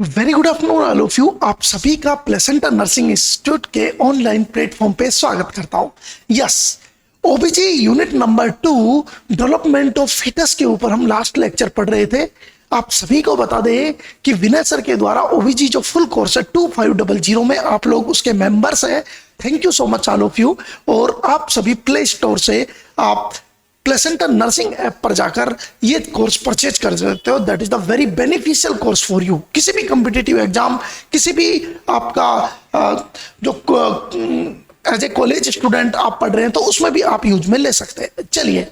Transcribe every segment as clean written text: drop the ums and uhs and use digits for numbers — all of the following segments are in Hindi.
Very good afternoon all of you. आप सभी का प्लेसेंटा नर्सिंग इंस्टीट्यूट के ऑनलाइन प्लेटफॉर्म पे स्वागत करता हूं। Yes, OBG unit number 2 development of fetus के ऊपर हम लास्ट लेक्चर पढ़ रहे थे। आप सभी को बता दें कि विनय सर के द्वारा ओबीजी जो फुल कोर्स है 2500 में आप लोग उसके मेंबर्स हैं। Thank you so much all of you. और आप सभी प्ले स्टोर से आप प्लेसेंटा नर्सिंग ऐप पर जाकर ये कोर्स परचेज कर सकते हो। That is the very beneficial course for you. किसी भी कॉम्पिटिटिव एग्जाम, किसी भी आपका जो एज ए कॉलेज स्टूडेंट आप पढ़ रहे हैं तो उसमें भी आप यूज में ले सकते हैं। चलिए,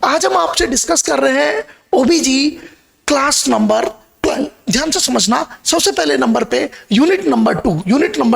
आज हम आपसे डिस्कस कर रहे हैं ओबीजी क्लास नंबर 12। ध्यान से समझना। सबसे पहले नंबर पे यूनिट नंबर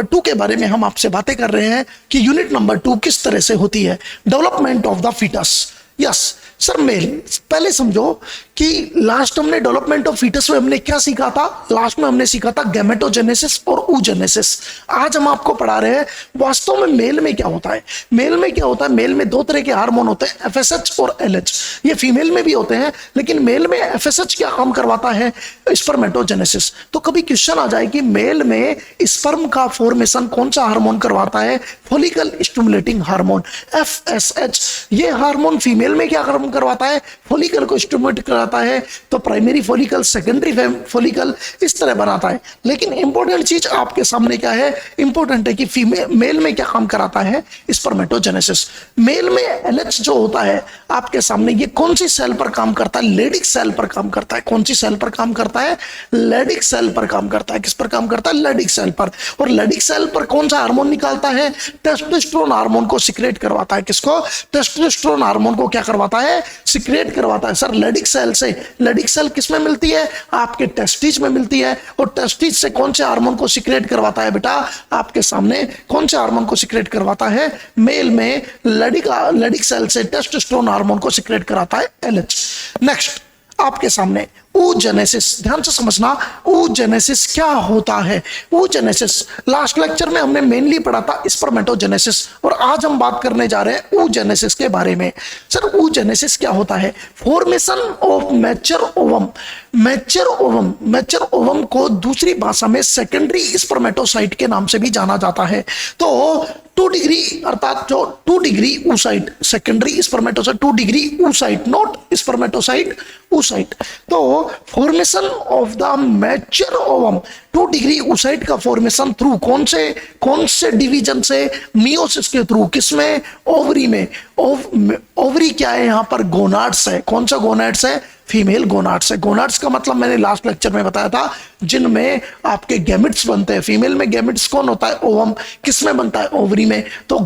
2 के बारे में हम आपसे बातें कर रहे हैं कि यूनिट नंबर 2 किस तरह से होती है। Development of the fetus. Yes sir, male पहले समझो कि लास्ट हमने डेवलपमेंट ऑफ फीटस में हमने क्या सीखा था। लास्ट में हमने सीखा था गैमेटोजेनेसिस और oogenesis। आज हम आपको पढ़ा रहे हैं वास्तव में मेल में क्या होता है। मेल में क्या होता है, मेल में दो तरह के हार्मोन होते हैं, एफएसएच और एलएच। ये फीमेल में भी होते हैं, लेकिन मेल में एफएसएच क्या काम करवाता है, स्पर्मेटोजेनेसिस। तो कभी क्वेश्चन आ जाए कि मेल में स्पर्म का फॉर्मेशन कौन सा हार्मोन करवाता है, फॉलिकल स्टिमुलेटिंग हार्मोन एफएसएच। ये हार्मोन फीमेल में क्या काम करवाता है, फॉलिकल को स्टिमुलेट कराता है। तो प्राइमरी फॉलिकल, सेकेंडरी फॉलिकल इस तरह बनाता है। लेकिन इंपॉर्टेंट चीज आपके सामने क्या है, इंपॉर्टेंट है कि फीमेल मेल में क्या काम कराता है, स्पर्मेटोजेनेसिस। मेल में एलएच जो होता है आपके सामने, ये कौन सी सेल पर काम करता है, लेडिक सेल पर काम करता है। कौन सी सेल पर काम करता है, लेडिक सेल पर काम करता है। किस पर काम करता है, लेडिक सेल पर। और लेडिक सेल पर कौन सा हार्मोन निकालता है, टेस्टोस्टेरोन हार्मोन को सिक्रेट करवाता है। किसको, टेस्टोस्टेरोन हार्मोन को क्या करवाता है, सिक्रेट करवाता है। सर लेडिक सेल से, लेडिक सेल किस में मिलती है, आपके टेस्टिस में मिलती है। और टेस्टिस से कौन से हार्मोन को सिक्रेट करवाता है बेटा, आपके सामने कौन से हार्मोन को सिक्रेट करवाता है, मेल में लेडिक सेल से टेस्टोस्टेरोन हार्मोन को सिक्रेट कराता है एलएच। नेक्स्ट आपके सामने oogenesis। ध्यान से समझना, oogenesis क्या होता है। oogenesis लास्ट लेक्चर में हमने मेनली पढ़ा था स्पर्मेटोजेनेसिस, और आज हम बात करने जा रहे हैं oogenesis के बारे में। सर oogenesis क्या होता है, formation of mature ovum. Mature ovum को दूसरी भाषा में सेकेंडरी स्पर्मेटोसाइट के नाम से भी जाना जाता है। तो 2 डिग्री अर्थात जो 2 degree oocyte, secondary spermatocyte 2 degree oocyte, not spermatocyte, oocyte। तो formation of the mature ovum, 2 degree oocyte का फॉर्मेशन थ्रू कौन से डिवीजन से, मियोसिस के थ्रू। किसमें, ओवरी में। ओवरी क्या है यहाँ पर, गोनाड्स है। कौन सा गोनाड्स है, फीमेल गोनाड्स है। गोनाड्स का मतलब मैंने लास्ट लेक्चर में बताया था, जिनमें आपके गैमेट्स बनते हैं। फीमेल में गैमेट्स कौन होता है, ओवम। किसमें बनता है, ओवरी में। तो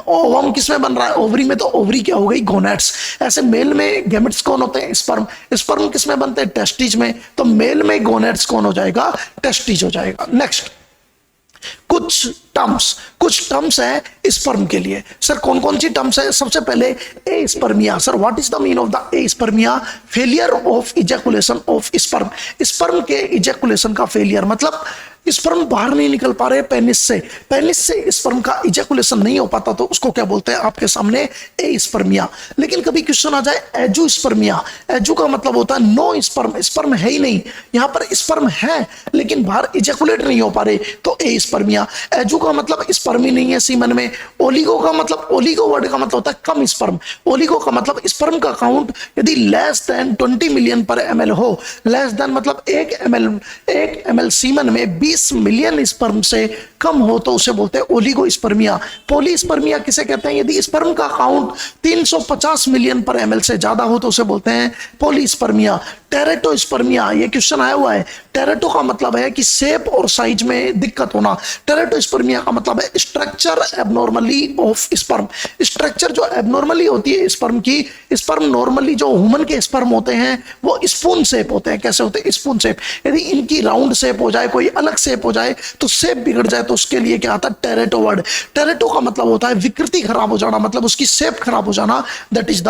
ओवम किसमें बन रहा है, ओवरी में। तो ओवरी क्या हो गई, गोनाड्स। ऐसे मेल में गैमेट्स कौन होते हैं, स्पर्म। स्पर्म किसमें बनते हैं, टेस्टिज में। तो मेल में गोनाड्स कौन हो जाएगा, टेस्टिज हो जाएगा। नेक्स्ट कुछ टर्म्स है स्पर्म के लिए। सर कौन कौन सी टर्म्स है, सबसे पहले aspermia. Sir what is the mean of the aspermia, failure of ejaculation of sperm. Sperm के इजैकुलेशन का फेलियर, मतलब स्पर्म बाहर नहीं निकल पा रहे पेनिस से स्पर्म का इजैकुलेशन नहीं हो पाता, तो उसको क्या बोलते हैं आपके सामने, ए स्पर्मिया। लेकिन कभी क्वेश्चन आ जाए एजू स्पर्मिया। एजू का मतलब होता है नो स्पर्म, स्पर्म है ही नहीं। यहाँ पर स्पर्म है लेकिन बाहर इजैकुलेट नहीं हो पा रहे, तो ए स्पर्मिया। एजू का मतलब स्पर्म ही नहीं है सीमन में। ओलिगो का मतलब, ओलिगो वर्ड का मतलब होता है कम स्पर्म। ओलिगो का मतलब स्पर्म का काउंट यदि लेस देन 20 मिलियन पर ml हो। लेस देन मतलब 1 ml सीमन में 20 मिलियन स्पर्म से कम हो तो उसे बोलते हैं ओलिगोस्पर्मिया। पॉलीस्पर्मिया किसे कहते हैं, यदि स्पर्म का काउंट 350 मिलियन पर ml से ज्यादा हो तो उसे बोलते हैं पॉलीस्पर्मिया। टेरेटोस्पर्मिया, ये क्वेश्चन आया हुआ है। टेरेटो का मतलब है कि शेप और साइज में दिक्कत होना। टेरेटोस्पर्मिया का मतलब है structure abnormally of sperm. Structure जो एबनॉर्मली होती है स्पर्म की, स्पर्म नॉर्मली जो ह्यूमन के स्पर्म होते हैं वो स्पून शेप होते हैं। कैसे होते हैं, स्पून शेप। यदि इनकी राउंड शेप हो जाए, कोई अलग शेप हो जाए, तो शेप बिगड़ जाए, तो उसके लिए क्या आता है, टेरेटो वर्ड। टेरेटो का मतलब होता है विकृति खराब हो जाना, मतलब उसकी शेप खराब हो जाना। That is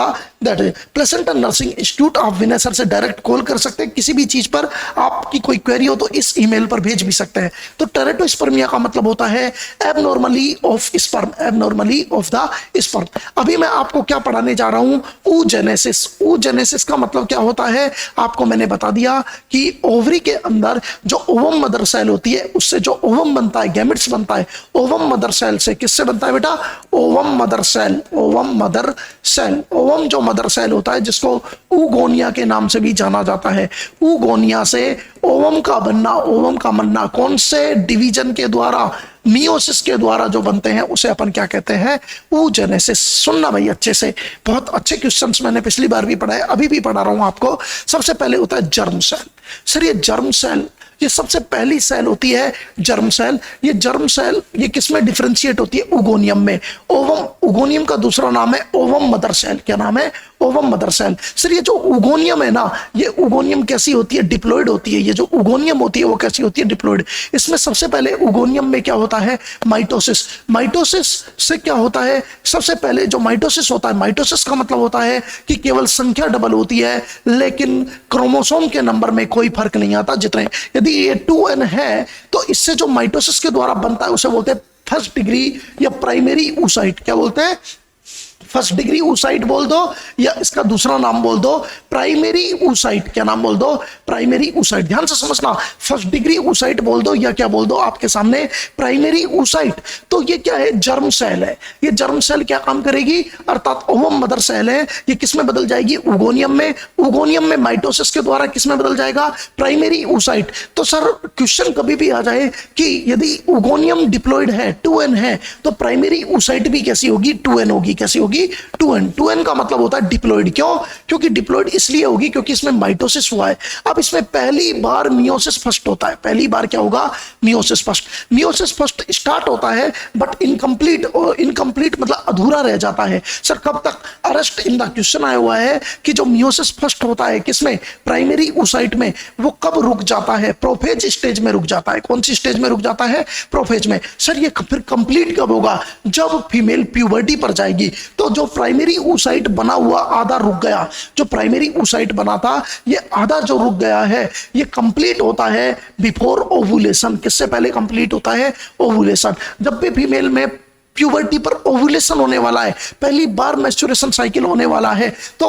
placenta nursing institute of Vinay sir से डायरेक्ट कॉल कर सकते हैं, किसी भी चीज पर आपकी कोई क्वेरी हो तो इस ईमेल पर भेज भी सकते हैं। तो टेरेटोस्पर्मिया का मतलब होता है abnormally of sperm, abnormally of the sperm. अभी मैं आपको क्या पढ़ाने जा रहा हूं, oogenesis। oogenesis का मतलब क्या होता है आपको मैंने बता दिया कि ओवरी के अंदर जो ओवम मदर सेल होती है उससे जो ओवम बनता है, गैमेट्स बनता है, ओवम मदर सेल से किससे बनता है बेटा, ovum mother cell, ovum mother cell. Ovum जो मदर सेल होता है जिसको ऊगोनिया के नाम से भी जाना जाता है, ऊगोनिया से ओवम का बनना, ओवम का बनना कौन से डिवीजन के द्वारा, मियोसिस के द्वारा जो बनते हैं उसे अपन क्या कहते हैं, oogenesis। सुनना भाई अच्छे से, बहुत अच्छे क्वेश्चंस मैंने पिछली बार भी पढ़ाए, अभी भी पढ़ा रहा हूं आपको। सबसे पहले होता है जर्म सेल। सर ये जर्म सेल, ये सबसे पहली सेल होती है जर्म सेल। ये जर्म सेल ये किसमें डिफरेंशिएट होती है, ओगोनियम में। ओवम, ओगोनियम का दूसरा नाम है ओवम मदर सेल। क्या नाम है, ओवम मदर सेल। सर ये जो ओगोनियम है ना, ये ओगोनियम कैसी होती है, डिप्लॉइड होती है। ये जो ओगोनियम होती है वो कैसी होती है, डिप्लॉइड। इसमें सबसे पहले ओगोनियम में क्या होता है, माइटोसिस। माइटोसिस से क्या होता है, सबसे पहले जो माइटोसिस होता है, माइटोसिस का मतलब होता है कि केवल संख्या डबल होती है लेकिन क्रोमोसोम के नंबर में कोई फर्क नहीं आता जितने। यदि ये 2n है तो इससे जो माइटोसिस के द्वारा बनता है उसे बोलते हैं फर्स्ट डिग्री या प्राइमरी oocyte। क्या बोलते हैं, फर्स्ट डिग्री oocyte बोल दो या इसका दूसरा नाम बोल दो प्राइमरी oocyte। क्या नाम बोल दो, प्राइमरी oocyte। ध्यान से समझना, फर्स्ट डिग्री oocyte बोल दो या क्या बोल दो आपके सामने, प्राइमरी oocyte। तो ये क्या है, जर्म सेल है। ये जर्म सेल क्या काम करेगी, अर्थात ओवम मदर सेल है, ये किसमें बदल जाएगी, ओगोनियम में। ओगोनियम में माइटोसिस के द्वारा किसमें बदल जाएगा, प्राइमरी oocyte। तो सर क्वेश्चन कभी भी आ जाए कि यदि ओगोनियम डिप्लॉइड है, 2n है, तो प्राइमरी oocyte भी कैसी होगी, 2n होगी। कैसी होगी, 2n। 2n का मतलब होता है डिप्लॉइड। क्यों, क्योंकि डिप्लॉइड इसलिए होगी क्योंकि इसमें माइटोसिस हुआ है। अब इसमें पहली बार मियोसिस फर्स्ट होता है, पहली बार क्या होगा, meiosis first. Meiosis first start होता है बट इनकम्प्लीट, इनकम्प्लीट मतलब अधूरा रह जाता है। सर कब तक, अरेस्ट इन द क्वेश्चन आया हुआ है कि जो मियोसिस फर्स्ट होता है किसमें, प्राइमरी oocyte में, वो कब रुक जाता है, प्रोफेज स्टेज में रुक जाता है। कौन सी स्टेज में रुक जाता है, प्रोफेज में। सर ये फिर कंप्लीट कब होगा, जब फीमेल प्यूबर्टी पर जाएगी। तो जो प्राइमरी oocyte बना हुआ आधा रुक गया, जो प्राइमरी oocyte बना था ये आधा जो रुक गया है, ये कंप्लीट होता है बिफोर ओवुलेशन। किससे पहले कंप्लीट होता है, ओवुलेशन। जब भी फीमेल में प्यूबर्टी पर ओवुलेशन होने वाला है, पहली बार मेंस्ट्रुएशन साइकिल होने वाला है, तो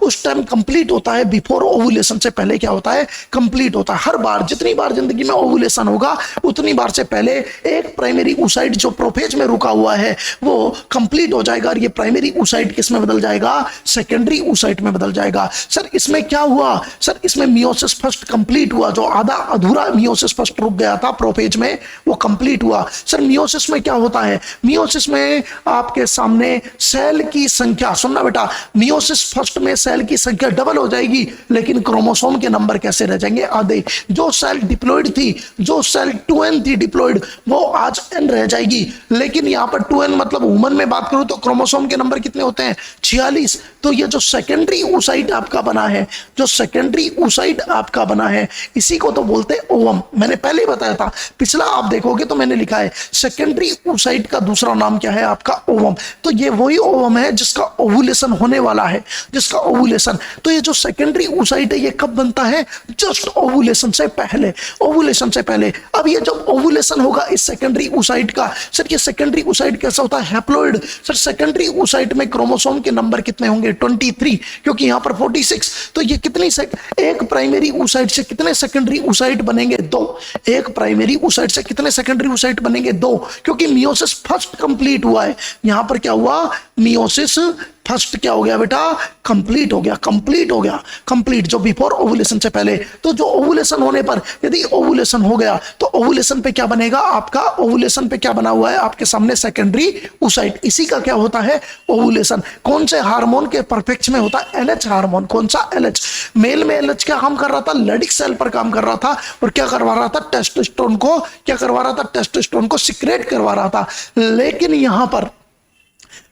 उस टाइम कंप्लीट होता है बिफोर ओवुलेशन से पहले क्या होता है, कंप्लीट होता है। हर बार जितनी बार जिंदगी में ओवुलेशन होगा उतनी बार से पहले एक प्राइमरी oocyte जो प्रोफेज में रुका हुआ है वो कंप्लीट हो जाएगा और ये प्राइमरी oocyte किस में बदल जाएगा, सेकेंडरी oocyte में बदल जाएगा। सर इसमें क्या हुआ, सर इसमें मियोसिस फर्स्ट कंप्लीट हुआ, जो आधा अधूरा मियोसिस फर्स्ट रुक गया था प्रोफेज में वो कंप्लीट हुआ। सर मियोसिस में क्या होता है, मियोसिस में आपके सामने सेल की संख्या, सुनना बेटा, मियोसिस फर्स्ट में सेल की संख्या डबल हो जाएगी लेकिन क्रोमोसोम के नंबर कैसे रह जाएंगे, आधे। जो सेल डिप्लॉइड थी, जो सेल 2n थी डिप्लॉइड, वो आज n रह जाएगी। लेकिन यहां पर 2n मतलब वुमन में बात करूं तो क्रोमोसोम के नंबर कितने होते हैं, 46। तो ये जो सेकेंडरी oocyte आपका बना है, जो सेकेंडरी oocyte आपका बना है, इसी को तो बोलते हैं ओवम। मैंने पहले ही बताया था, पिछला आप देखोगे तो मैंने लिखा है सेकेंडरी oocyte का दूसरा नाम क्या है आपका, ओवम। तो ये वही ओवम है जिसका ओवुलेशन होने वाला है, जिसका ओवुलेशन। तो ये जो सेकेंडरी oocyte है ये कब बनता है, जस्ट ओवुलेशन से पहले, ओवुलेशन से पहले। अब ये जब ओवुलेशन होगा इस सेकेंडरी oocyte का, सर ये सेकेंडरी oocyte कैसा होता है, हैप्लॉइड। सर सेकेंडरी oocyte में क्रोमोसोम के नंबर कितने होंगे, 23, क्योंकि यहां पर 46। तो ये कितनी एक प्राइमरी oocyte से कितने सेकेंडरी oocyte बनेंगे, 2। एक प्राइमरी oocyte से कितने सेकेंडरी oocyte बनेंगे, 2, क्योंकि मियोसिस फर्स्ट कंप्लीट हुआ है। यहां पर क्या हुआ, मियोसिस फर्स्ट क्या हो गया बेटा, कंप्लीट हो गया, कंप्लीट हो गया, कंप्लीट जो बिफोर ओवुलेशन से पहले। तो जो ओवुलेशन होने पर, यदि ओवुलेशन हो गया तो ओवुलेशन पे क्या बनेगा आपका, ओवुलेशन पे क्या बना हुआ है आपके सामने, सेकेंडरी oocyte। इसी का क्या होता है, ओवुलेशन। कौन से हार्मोन के परफेक्ट में होता है, LH हार्मोन। कौन सा, LH। मेल में LH क्या काम कर रहा था, लेडिक सेल पर काम कर रहा था और क्या करवा रहा था, टेस्टोस्टेरोन को, क्या करवा रहा था, टेस्टोस्टेरोन को सिक्रेट करवा रहा था। लेकिन यहां पर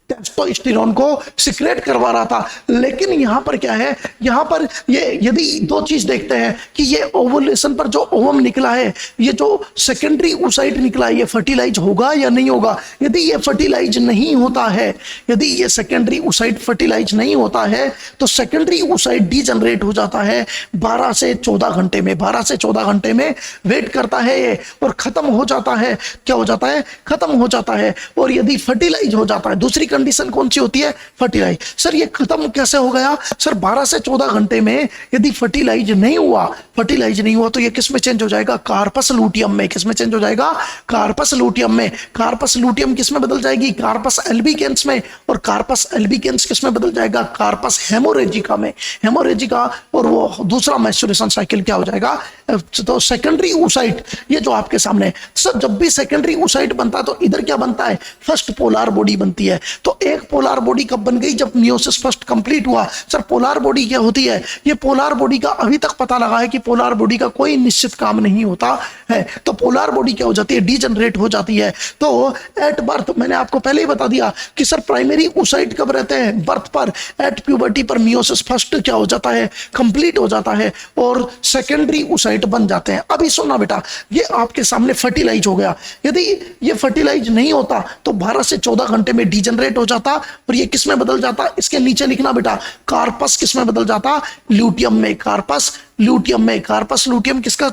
टेस्टोस्टेरोन को सिक्रेट करवा रहा था। लेकिन यहां पर क्या है, यहां पर ये यदि दो चीज देखते हैं कि ये ओवुलेशन पर जो ओवम निकला है, ये जो सेकेंडरी oocyte निकला है, ये फर्टिलाइज होगा या नहीं होगा। यदि ये फर्टिलाइज नहीं होता है, यदि ये सेकेंडरी oocyte फर्टिलाइज नहीं होता है, तो सेकेंडरी oocyte डीजनरेट हो जाता है 12 से 14 घंटे में। 12 से 14 घंटे में वेट करता है ये और खत्म हो जाता है। क्या हो जाता है? खत्म हो जाता है। और यदि फर्टिलाइज हो जाता है, दूसरी कंडीशन कौन सी होती है? फर्टिलाइज। सर ये खत्म कैसे हो गया? सर 12 से 14 घंटे में यदि फर्टिलाइज नहीं हुआ, फर्टिलाइज नहीं हुआ, तो ये किस में चेंज हो जाएगा? कार्पस लूटियम में। किस में चेंज हो जाएगा? कार्पस लूटियम में। कार्पस लूटियम किस में बदल जाएगी? कार्पस एल्बिकेंस में। और कार्पस एल्बिकेंस किस में बदल जाएगा? कार्पस हेमोरेजिका में। हेमोरेजिका और वो दूसरा मैच्योरेशन साइकिल क्या हो जाएगा? तो सेकेंडरी oocyte, ये जो आपके सामने है। सर जब भी सेकेंडरी oocyte बनता है तो इधर क्या बनता है? फर्स्ट पोलर बॉडी बनती है। तो एक पोलर बॉडी कब बन गई? जब मियोसिस फर्स्ट कंप्लीट हुआ। सर पोलर बॉडी क्या होती है? ये पोलर बॉडी का अभी तक पता लगा है कि पोलर बॉडी का कोई निश्चित काम नहीं होता है। तो पोलर बॉडी क्या हो जाती है? डीजनरेट हो जाती है। तो एट बर्थ मैंने आपको पहले ही बता दिया कि सर प्राइमरी oocyte कब रहते हैं? बर्थ पर। एट प्यूबर्टी पर मियोसिस फर्स्ट क्या हो जाता है? कंप्लीट हो जाता है और सेकेंडरी oocyte बन जाते हैं। अभी सुनना बेटा, ये आपके सामने फर्टिलाइज हो गया। यदि ये फर्टिलाइज नहीं होता तो 12 से 14 घंटे में डीजनरेट हो जाता और ये किस में बदल जाता? इसके नीचे लिखना बेटा, कार्पस किस में बदल जाता? ल्यूटियम में। कार्पस ल्यूटियम में। कार्पस ल्यूटियम किसका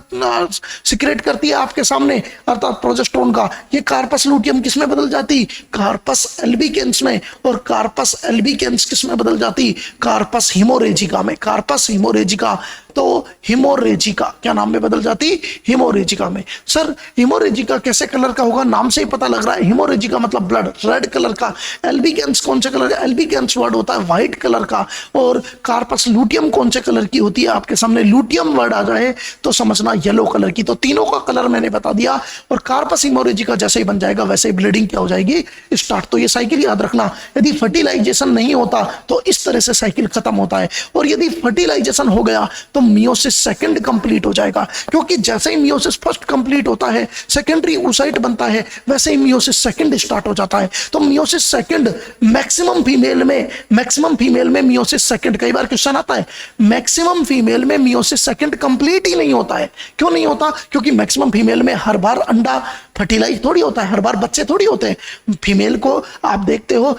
सिक्रेट करती है आपके सामने? अर्थात प्रोजेस्टेरोन का। ये कार्पस ल्यूटियम किस में बदल जाती? कार्पस एल्बिकेंस में। और कार्पस एल्बिकेंस किस में बदल जाती? कार्पस हिमोरेजिका में। कार्पस हिमोरेजिका। तो हिमोरेजिका क्या नाम में बदल जाती? हिमोरेजिका में। सर हिमोरेजिका कैसे कलर का होगा? नाम से ही पता लग रहा है। हिमोरेजिका मतलब ब्लड, रेड कलर का। एल्बिकेंस कौन से कलर का? एल्बिकेंस वर्ड होता है व्हाइट कलर का। और कार्पस लूटियम कौन से कलर की होती है? आपके सामने लूटियम वर्ड आ जाए तो समझना येलो कलर की। तो तीनों का कलर मैंने बता दिया। और कार्पस हिमोरेजिका जैसे ही बन जाएगा वैसे ही ब्लीडिंग क्या हो जाएगी? स्टार्ट। तो ये साइकिल याद रखना, यदि फर्टिलाइजेशन नहीं होता तो इस तरह से साइकिल खत्म होता है। और यदि फर्टिलाइजेशन हो गया तो मियोसिस सेकंड कंप्लीट हो जाएगा। क्योंकि जैसे ही मियोसिस फर्स्ट कंप्लीट होता है, सेकेंडरी oocyte बनता है, वैसे ही मियोसिस सेकंड स्टार्ट हो जाता है। तो मियोसिस सेकंड मैक्सिमम फीमेल में मियोसिस सेकंड, कई बार क्वेश्चन आता है, मैक्सिमम फीमेल में मियोसिस सेकंड कंप्लीट ही नहीं होता है। क्यों नहीं होता? क्योंकि मैक्सिमम फीमेल में हर बार अंडा फर्टिलाइज थोड़ी होता है, हर बार बच्चे थोड़ी होते हैं। फीमेल को आप देखते हो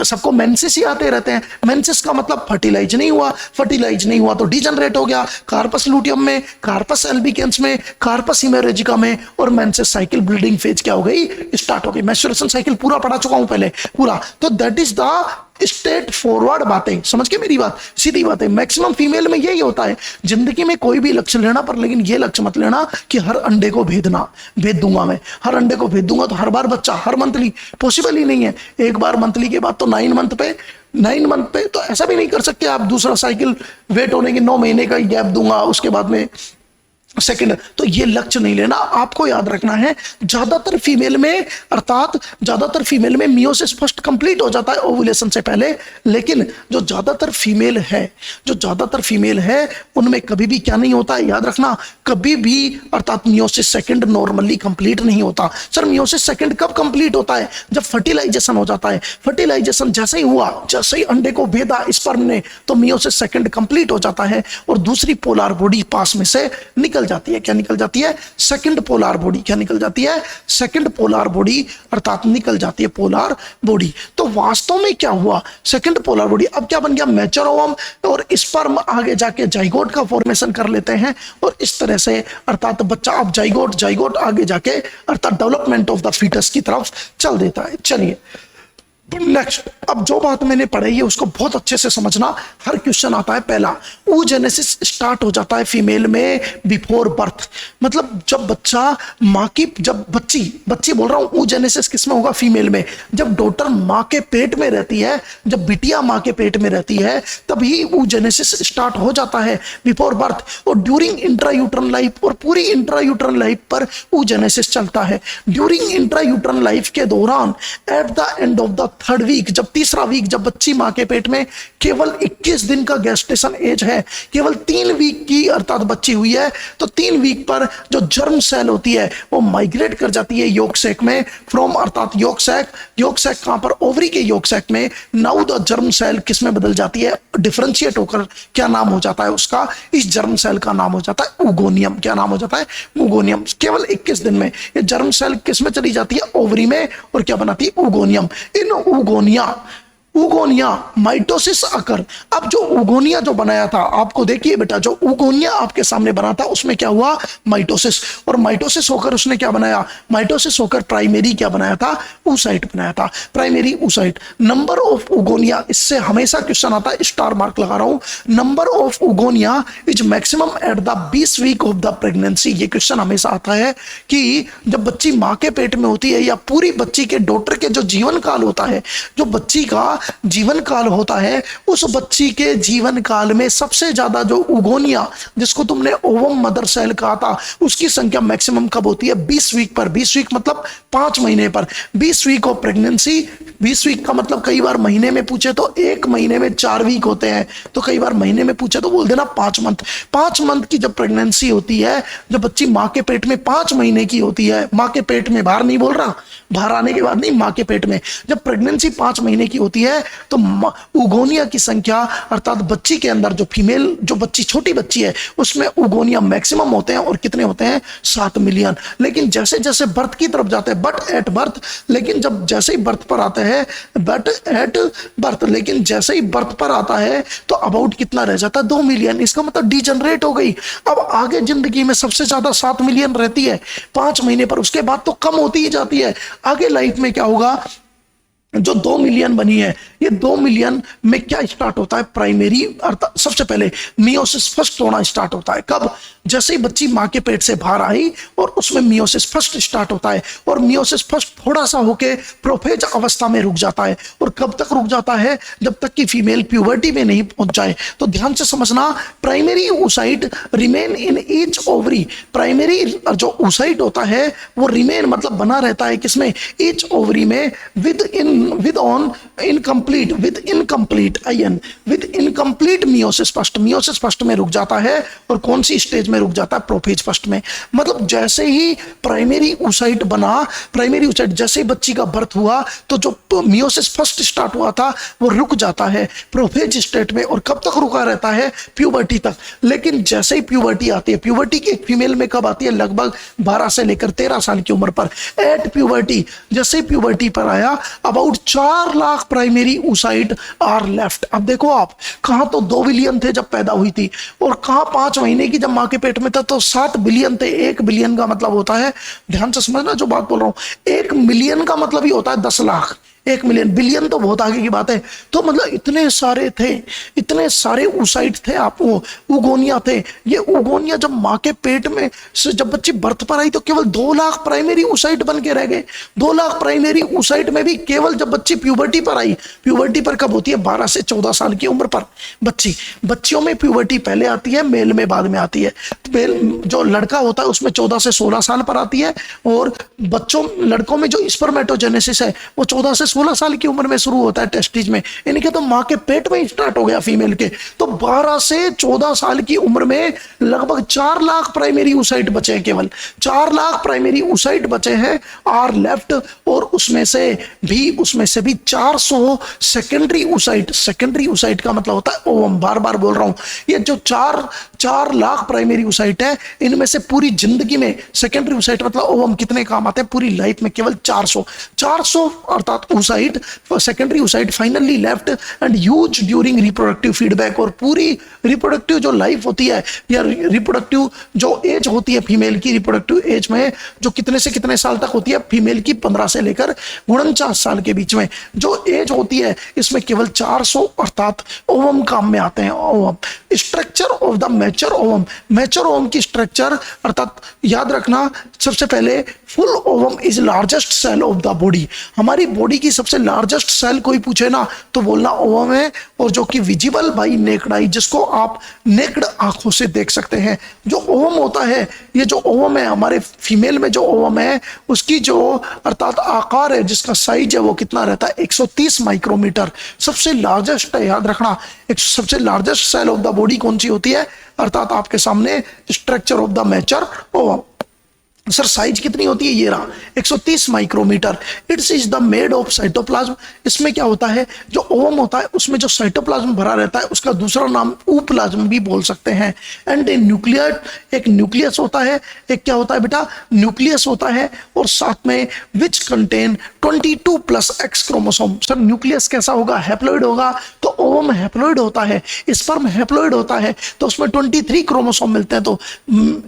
सबको मेंसेस ही आते रहते हैं। मेंसेस का मतलब फर्टिलाइज नहीं हुआ। फर्टिलाइज नहीं हुआ तो डीजनरेट हो गया। कार्पस लूटियम में, कार्पस एल्बिकेंस में, कार्पस हिमोरेजिका में। और मेंसेस साइकिल ब्लीडिंग फेज क्या हो गई? स्टार्ट हो गई। मैच्योरेशन साइकिल पूरा पढ़ा चुका हूं पहले पूरा। तो that is the straight forward बातें। समझ के मेरी बात? सीधी बात है। मैक्सिमम फीमेल में यही होता है। जिंदगी में कोई भी लक्ष्य लेना, पर लेकिन ये लक्ष्य मत लेना कि हर अंडे को भेज दूंगा मैं। हर अंडे को भेज दूंगा तो हर बार बच्चा, हर मंथली पॉसिबल ही नहीं है। एक बार मंथली के बाद तो 9 मंथ पे तो ऐसा भी नहीं कर सकते आप। दूसरा साइकिल वेट होने के 9 महीने का गैप दूंगा, उसके बाद में सेकंड। तो ये लक्ष्य नहीं लेना। आपको याद रखना है ज्यादातर फीमेल में, अर्थात ज्यादातर फीमेल में मियोसिस फर्स्ट कंप्लीट हो जाता है ओवुलेशन से पहले। लेकिन जो ज्यादातर फीमेल है उनमें कभी भी क्या नहीं होता है? याद रखना, कभी भी अर्थात मियोसिस सेकंड नॉर्मली कंप्लीट नहीं होता। सर मियोसिस सेकंड कब कंप्लीट होता है? जब फर्टिलाइजेशन हो जाता है। फर्टिलाइजेशन जैसे ही हुआ, जैसे ही अंडे को भेदा स्पर्म ने, तो मियोसिस सेकंड कंप्लीट हो जाता है और दूसरी पोलर बॉडी पास में से निकल जाती है। क्या निकल जाती है? Second polar body. क्या निकल जाती है? सेकंड पोलर बॉडी, अर्थात निकल जाती है पोलर बॉडी। तो वास्तव में क्या हुआ? सेकंड पोलर बॉडी अब क्या बन गया? मैच्योर ओवम और स्पर्म आगे जाके जाइगोट का फॉर्मेशन कर लेते हैं और इस तरह से अर्थात बच्चा अब जाइगोट आगे जाके अर्थात डेवलपमेंट ऑफ द फीटस की तरफ चल देता है। चलिए नेक्स्ट, अब जो बात मैंने पढ़ाई है उसको बहुत अच्छे से समझना। हर क्वेश्चन आता है पहला, oogenesis स्टार्ट हो जाता है फीमेल में बिफोर बर्थ। मतलब जब बच्चा माँ की, जब बच्ची बोल रहा हूं, oogenesis किस में होगा? फीमेल में। जब डॉटर माँ के पेट में रहती है, जब बिटिया माँ के पेट में रहती है, तभी oogenesis स्टार्ट हो जाता है बिफोर बर्थ। और ड्यूरिंग इंट्रायूट्रन लाइफ, और पूरी इंट्रायूट्रन लाइफ पर oogenesis चलता है। ड्यूरिंग इंट्रायूट्रन लाइफ के दौरान, at the end of the third week, जब तीसरा वीक, जब बच्ची मां के पेट में केवल 21 दिन का गेस्टेशन एज है, केवल 3 वीक की अर्थात बच्ची हुई है, तो 3 वीक पर जो जर्म सेल होती है वो माइग्रेट कर जाती है योग सैक में, फ्रॉम अर्थात योग सैक कहां पर, ओवरी के योग सैक में। नाउ द जर्म सेल किस में बदल जाती है, डिफरेंशिएट होकर क्या नाम हो जाता है उसका, इस जर्म सेल का नाम हो जाता है उगोनियम। क्या नाम हो जाता है, उगोनियम। केवल 21 दिन में ये जर्म सेल किस में चली जाती है, ओवरी में, और क्या बनाती है, उगोनियम। इन उगोनिया माइटोसिस अकर। अब जो उगोनिया जो बनाया था, आपको देखिए बेटा, जो उगोनिया आपके सामने बना था उसमें क्या हुआ, माइटोसिस, और माइटोसिस होकर उसने क्या बनाया, माइटोसिस होकर प्राइमरी क्या बनाया था, oocyte बनाया था, प्राइमरी oocyte। नंबर ऑफ उगोनिया, इससे हमेशा क्वेश्चन आता है, स्टार मार्क लगा रहा हूं, number of oogonia is maximum at the 20 week of the pregnancy. ये क्वेश्चन हमेशा आता है कि जब बच्ची मां के पेट में होती है, या पूरी बच्ची के डॉटर के जो जीवन काल होता है, जो बच्ची का जीवन काल होता है, उस बच्ची के जीवन काल में सबसे ज्यादा जो उगोनिया, जिसको तुमने ओवम मदर सेल कहा था, उसकी संख्या मैक्सिमम कब होती है, 20 वीक पर। 20 वीक मतलब 5 महीने पर। 20 वीक ऑफ प्रेगनेंसी, 20 वीक का मतलब कई बार महीने में पूछे तो 1 महीने में 4 वीक होते हैं, तो कई बार महीने में पूछे तो बोल देना 5 मंथ। 5 मंथ की जब प्रेगनेंसी होती है, जब बच्ची मां के पेट में 5 महीने की होती है, मां के पेट में, बाहर नहीं बोल रहा, बाहर आने के बाद नहीं, मां के पेट में जब प्रेगनेंसी 5 महीने की होती है, तो उगोनिया की संख्या अर्थात बच्ची के अंदर जो फीमेल, जो बच्ची छोटी बच्ची है, उसमें उगोनिया मैक्सिमम होते हैं, और कितने होते हैं, 7 मिलियन। लेकिन जैसे जैसे बर्थ की तरफ जाते हैं, बट एट बर्थ, लेकिन जब जैसे ही बर्थ पर आते हैं, बट एट बर्थ, लेकिन जैसे ही बर्थ पर आता है तो अबाउट कितना रह जाता है, 2 मिलियन। इसका मतलब डीजनरेट हो गई। अब आगे जिंदगी में सबसे ज्यादा 7 मिलियन रहती है 5 महीने पर, उसके बाद तो कम होती ही जाती है। आगे लाइफ में क्या होगा, जो 2 मिलियन बनी है, ये 2 मिलियन में क्या स्टार्ट होता है, प्राइमरी अर्थात सबसे पहले मियोसिस फर्स्ट होना स्टार्ट होता है। कब, जैसे ही बच्ची मां के पेट से बाहर आई और उसमें मियोसिस फर्स्ट स्टार्ट होता है, और मियोसिस फर्स्ट थोड़ा सा होके प्रोफेज अवस्था में रुक जाता है। और कब तक रुक जाता है, जब तक कि फीमेल प्यूबर्टी में नहीं पहुंच जाए। तो ध्यान से समझना, primary oocyte remain in each ovary. Primary जो oocyte होता है वो रिमेन मतलब बना रहता है किसमें, ईच ओवरी में, with incomplete meiosis फर्स्ट में रुक जाता है। और कौन सी स्टेज में रुक जाता है, प्रोफेज फर्स्ट में। मतलब जैसे ही प्राइमरी oocyte बना, प्राइमरी oocyte जैसे ही बच्ची का बर्थ हुआ, तो जो मियोसिस फर्स्ट स्टार्ट हुआ था वो रुक जाता है प्रोफेज स्टेट में। और कब तक रुका रहता है, प्यूबर्टी तक। लेकिन जैसे ही प्यूबर्टी आती है, प्यूबर्टी की एक फीमेल में कब आती है, लगभग 12 से लेकर 13 साल की उम्र पर। एट प्यूबर्टी, जैसे ही प्यूबर्टी पर आया, about 4 lakh primary oocyte are left. अब देखो आप, कहां तो 2 बिलियन थे जब पैदा हुई थी, और कहां 5 महीने की जब मां के पेट में था तो 7 बिलियन थे। 1 बिलियन का मतलब होता है, ध्यान से समझना जो बात बोल रहा हूं, 1 मिलियन का मतलब ही होता है 10 लाख। 1 मिलियन, बिलियन तो बहुत आगे की बात है। तो मतलब इतने सारे थे, इतने सारे oocyte थे, आप वो उगोनिया थे। ये उगोनिया जब मां के पेट में से जब बच्ची बर्थ पर आई तो केवल 2 लाख प्राइमरी oocyte बन के रह गए। 2 लाख प्राइमरी oocyte में भी केवल जब बच्ची प्यूबर्टी पर आई, प्यूबर्टी पर कब होती है, 12 से 14 साल की उम्र पर बच्चियों में प्यूबर्टी पहले आती है, मेल में बाद में आती है। मेल जो लड़का होता है उसमें 14 से 16 साल पर आती है, और लड़कों में जो स्पर्मेटोजेनेसिस है वो 14 से 16 साल की उम्र में शुरू होता है, टेस्टिज में। इनके तो मां के पेट में स्टार्ट हो गया फीमेल के। तो 12 से 14 साल की उम्र में लगभग 4 लाख प्राइमरी oocyte बचे हैं, केवल 4 लाख प्राइमरी oocyte बचे हैं आर लेफ्ट। और उसमें से भी 400 सेकेंडरी oocyte। सेकेंडरी oocyte का मतलब होता है ओवम। बार बार बोल रहा हूं, ये जो 4 लाख प्राइमरी oocyte है, इनमें से पूरी जिंदगी में सेकेंडरी oocyte मतलब ओवम कितने काम आते हैं, पूरी लाइफ में केवल 400 अर्थात oocyte, secondary oocyte finally left and use during reproductive feedback. और पूरी रिप्रोडक्टिव जो लाइफ होती है, या रिप्रोडक्टिव जो एज होती है फीमेल की, रिप्रोडक्टिव एज में जो कितने से कितने साल तक होती है, फीमेल की 15 से लेकर 49 साल के बीच में जो एज होती है, इसमें केवल 400 अर्थात ओवम काम में आते हैं। Ovum, structure of the mature ovum. Mature ovum की स्ट्रक्चर अर्थात याद रखना, सबसे पहले full ovum is largest cell of the body. हमारी बॉडी की की सबसे लार्जेस्ट सेल कोई पूछे ना तो बोलना ओवम है, और जो कि विजिबल बाई नेक्ड आई, जिसको आप नेक्ड आंखों से देख सकते हैं। जो ओवम होता है, ये जो ओवम है हमारे फीमेल में जो ओवम है उसकी जो अर्थात आकार है, जिसका साइज है वो कितना रहता है 130 माइक्रोमीटर। सबसे लार्जेस्ट है, याद रखना, एक सबसे largest cell of the body कौन सी होती है, अर्थात आपके सामने structure of the mature ovum. Sir size कितनी होती है, ये रहा 130 micrometre. It's is the made of cytoplasm. इसमें क्या होता है, जो ओवम होता है उसमें जो साइटोप्लाज्म भरा रहता है उसका दूसरा नाम ऊप्लाज्म भी बोल सकते हैं। एंड ए न्यूक्लियर, एक न्यूक्लियस होता है, एक क्या होता है बेटा, न्यूक्लियस होता है, और साथ में which contain 22 plus x chromosome. Sir nucleus कैसा होगा, हैप्लॉइड होगा, तो ओवम हैप्लॉइड होता है, स्पर्म हैप्लॉइड होता है, तो उसमें 23 क्रोमोसोम मिलते हैं। तो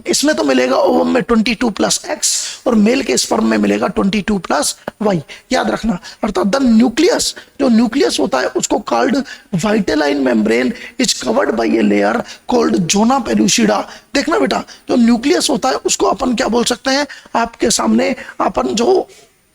इसमें तो मिलेगा ओवम में 22 प्लस एक्स, और मेल के स्पर्म में मिलेगा 22 प्लस वाई। याद रखना, अर्थात द न्यूक्लियस, जो न्यूक्लियस होता है उसको called vitelline membrane is covered by a layer called zona pellucida. देखना बेटा, जो न्यूक्लियस होता है उसको अपन क्या बोल सकते हैं, आपके सामने अपन जो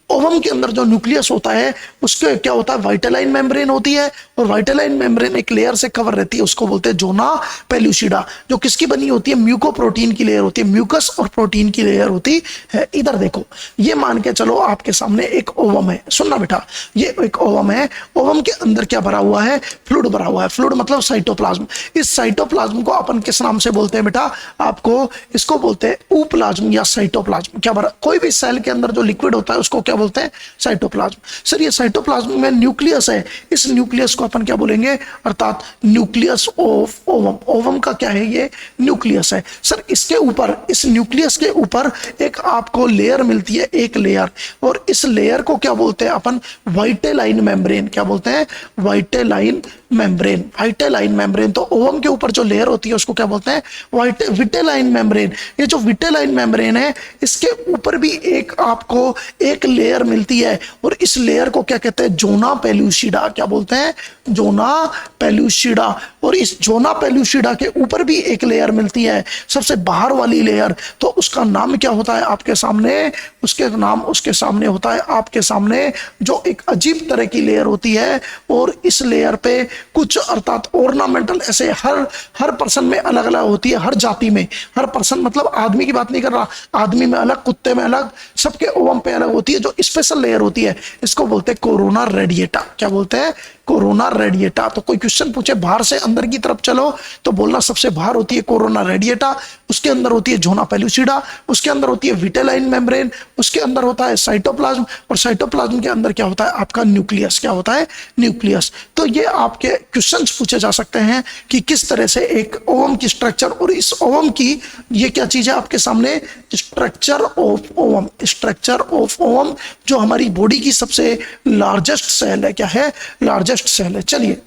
ओवम के अंदर जो न्यूक्लियस होता है उसके क्या होता है, वाइटेलाइन मेम्ब्रेन होती है, और वाइटेलाइन मेम्ब्रेन एक लेयर से कवर रहती है, उसको बोलते हैं जोना पेलुसिडा, जो किसकी बनी होती है, म्यूकोप्रोटीन की लेयर होती है, म्यूकस और प्रोटीन की लेयर होती है। इधर देखो, ये मान के चलो आपके सामने एक ओवम है, सुनना बेटा, ये एक ओवम है, ओवम के अंदर क्या भरा हुआ है, फ्लूइड भरा हुआ है, फ्लूइड मतलब साइटोप्लाज्म। इस साइटोप्लाज्म को अपन किस नाम से बोलते हैं बेटा, आपको इसको बोलते हैं ऊप्लाज्म या साइटोप्लाज्म। क्या भरा, कोई भी सेल के अंदर जो लिक्विड होता है उसको क्या बोलते हैं, साइटोप्लाज्म। सर ये साइटोप्लाज्म में न्यूक्लियस है, इस न्यूक्लियस को अपन क्या बोलेंगे, अर्थात न्यूक्लियस ऑफ ओवम। ओवम का क्या है, ये न्यूक्लियस है। सर इसके ऊपर, इस न्यूक्लियस के ऊपर एक आपको लेयर मिलती है, एक लेयर, और इस लेयर को क्या बोलते हैं अपन, वाइटेलाइन मेम्ब्रेन। क्या बोलते हैं, वाइटेलाइन मेम्ब्रेन। वाइटेलाइन मेम्ब्रेन, तो ओवम के ऊपर जो लेयर होती है उसको क्या बोलते हैं, विटेलाइन मेम्ब्रेन। ये जो विटेलाइन मेम्ब्रेन है इसके ऊपर भी एक आपको एक लेयर मिलती है, और इस लेयर को क्या कहते हैं, जोना पेलुसिडा। क्या बोलते हैं, जोना पेलुसिडा। और इस जोना पेलुसिडा के ऊपर भी एक लेयर मिलती है, सबसे बाहर वाली लेयर, तो उसका नाम क्या होता है आपके सामने, उसके नाम उसके सामने होता है आपके सामने जो एक अजीब तरह की लेयर होती है, और इस लेयर पे कुछ अर्थात ऑर्नामेंटल, ऐसे हर पर्सन में अलग अलग होती है, हर जाति में, हर पर्सन मतलब आदमी की बात नहीं कर रहा, आदमी में अलग, कुत्ते में अलग, सबके ओवम पे अलग होती है जो स्पेशल लेयर होती है, इसको बोलते हैं कोरोना रेडिएटा। क्या बोलते हैं, कोरोना रेडिएटा। तो कोई क्वेश्चन पूछे बाहर से अंदर की तरफ चलो तो बोलना सबसे बाहर होती है कोरोना रेडिएटा, उसके अंदर होती है जोना पेलुसिडा, उसके अंदर होती है विटेलाइन मेम्ब्रेन, उसके अंदर होता है साइटोप्लाज्म, और साइटोप्लाज्म के अंदर क्या होता है आपका न्यूक्लियस। क्या होता है, न्यूक्लियस। तो ये आपके क्वेश्चंस पूछे जा सकते हैं कि किस तरह से एक ओवम की स्ट्रक्चर, और इस ओवम की ये क्या चीज है आपके सामने, structure of ovum. Structure of ovum जो हमारी बॉडी की सबसे लार्जेस्ट सेल है, क्या है, लार्जेस्ट सेल है। चलिए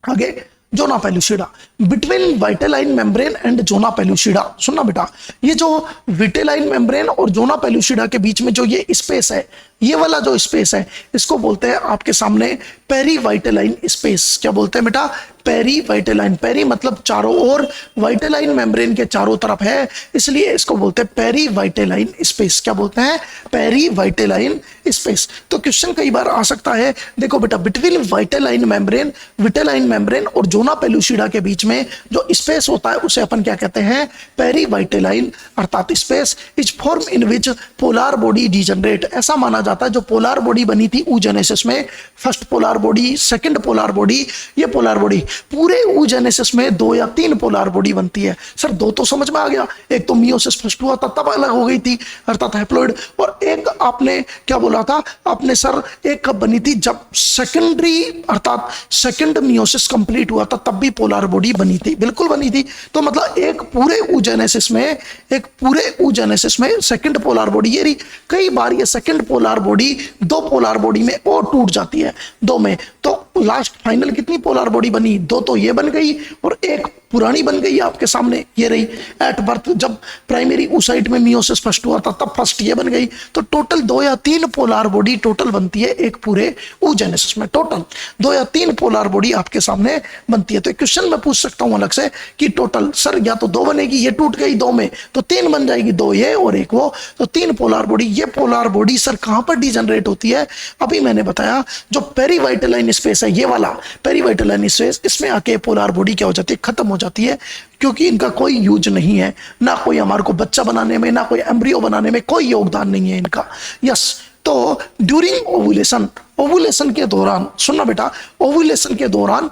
आगे, zona pellucida, between vitelline membrane and zona pellucida. सुनना बेटा, ये जो विटेलाइन मेम्ब्रेन और जोना पेलुसिडा के बीच में जो ये स्पेस है, ये वाला जो स्पेस है इसको बोलते हैं आपके सामने पेरी वाइटेलाइन स्पेस। क्या बोलते हैं बेटा, पेरी वाइटेलाइन। पेरी मतलब चारों ओर, वाइटेलाइन मेम्ब्रेन के चारों तरफ है, इसलिए इसको बोलते हैं पेरी वाइटेलाइन स्पेस। क्या बोलते हैं, पेरी वाइटेलाइन स्पेस। तो क्वेश्चन कई बार आ सकता है, देखो बेटा, between vitelline membrane, vitelline membrane और जोना पेलुसिडा के बीच में जो स्पेस होता है उसे अपन क्या कहते हैं, पेरी वाइटेलाइन, अर्थात space is form in which polar body degenerate. ऐसा माना जाता है जो पोलर बॉडी बनी थी oogenesis में, first polar body, second polar body, ये पोलर बॉडी, पूरे oogenesis में 2 या 3 पोलर बॉडी बनती है। सर 2 तो समझ में आ गया, एक तो मियोसिस फर्स्ट हुआ था तब अलग हो गई थी अर्थात हैप्लॉइड, और एक आपने क्या बोला था आपने सर, एक कब बनी थी, जब सेकेंडरी अर्थात सेकंड मियोसिस कंप्लीट हुआ था तब भी पोलर बॉडी बनी थी, बिल्कुल बनी थी। तो मतलब एक पूरे oogenesis में, एक पूरे oogenesis में सेकंड पोलर बॉडी, ये रही। कई बार ये second polar body 2 polar body में और टूट जाती है, 2 में, तो लास्ट फाइनल कितनी पोलर बॉडी बनी, दो तो ये बन गई और एक पुरानी बन गई आपके सामने, ये रही एट बर्थ। जब प्राइमरी oocyte में मियोसिस फर्स्ट हुआ था तब फर्स्ट ये बन गई। तो टोटल 2 या 3 पोलर बॉडी टोटल बनती है एक पूरे oogenesis में। टोटल 2 या 3 पोलर बॉडी आपके सामने बनती है। तो एक क्वेश्चन मैं पूछ सकता हूं अलग से कि टोटल सर या तो 2 बनेगी, ये टूट गई 2 में तो 3 बन जाएगी, 2 ये और 1 वो, तो 3 पोलर बॉडी। ये पोलर बॉडी सर कहां पर डिजनरेट होती है? अभी मैंने बताया जो पेरीवाइटलाइन स्पेस है, ये वाला पेरीवाइटलाइन स्पेस, इसमें आके पोलर बॉडी क्या हो जाती है, खत्म हो जाती है, क्योंकि इनका कोई यूज नहीं है, ना कोई हमारे को बच्चा बनाने में, ना कोई एम्ब्रियो बनाने में कोई योगदान नहीं है इनका। यस, तो ड्यूरिंग ओवुलेशन, ओवुलेशन के दौरान, सुनना बेटा, ओवुलेशन के दौरान,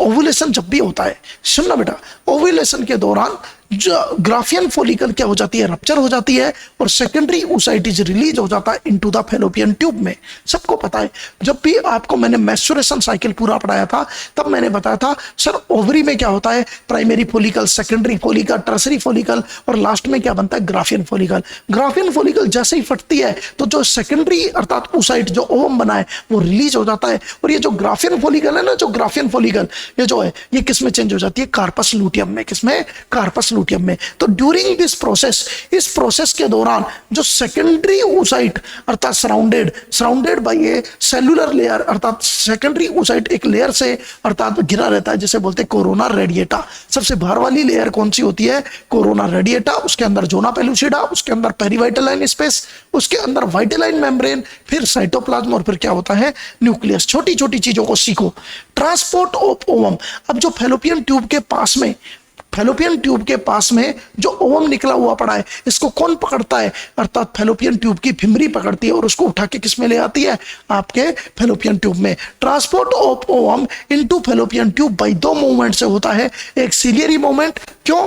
ओवुलेशन जब भी होता है, सुनना बेटा, ओवुलेशन के दौरान जो ग्राफियन फॉलिकल क्या हो जाती है, रप्चर हो जाती है और सेकेंडरी oocyte रिलीज हो जाता है इनटू द फैलोपियन ट्यूब में। सबको पता है, जब भी आपको मैंने मेंस्ट्रुएशन साइकिल पूरा पढ़ाया था तब मैंने बताया था सर ओवरी में क्या होता है, primary follicle, secondary follicle, tertiary follicle और लास्ट में क्या बनता है, ग्राफियन फॉलिकल। ग्राफियन फॉलिकल जैसे ही फटती है तो जो सेकेंडरी अर्थात oocyte जो ओवम बना है वो रिलीज हो जाता है, और ये जो ग्राफियन फॉलिकल है ना, जो ग्राफियन फॉलिकल ये जो है ये किस में चेंज हो जाती है, कार्पस लूटियम में। किसमें? कार्पस लूटियम में। तो ड्यूरिंग दिस प्रोसेस, इस प्रोसेस के दौरान जो सेकेंडरी oocyte अर्थात surrounded by A cellular layer, अर्थात सेकेंडरी oocyte एक लेयर से अर्थात घिरा रहता है जिसे बोलते हैं कोरोना रेडिएटा। सबसे बाहर वाली लेयर कौन सी होती है, कोरोना रेडिएटा, उसके अंदर जोना पेलुसिडा, उसके अंदर पेरीवाइटलाइन स्पेस, उसके अंदर वाइटलाइन मेम्ब्रेन, फिर साइटोप्लाज्म और फिर क्या होता है, न्यूक्लियस। छोटी छोटी चीजों को सीखो। ट्रांसपोर्ट ऑफ ओवम, अब जो फैलोपियन ट्यूब के पास में, फैलोपियन ट्यूब के पास में जो ओवम निकला हुआ पड़ा है, इसको कौन पकड़ता है, अर्थात फैलोपियन ट्यूब की फिमरी पकड़ती है और उसको उठा के किस में ले आती है, आपके फैलोपियन ट्यूब में। Transport of ovum into fallopian tube bye 2 movement से होता है। एक सीलियरी मूवमेंट, क्यों?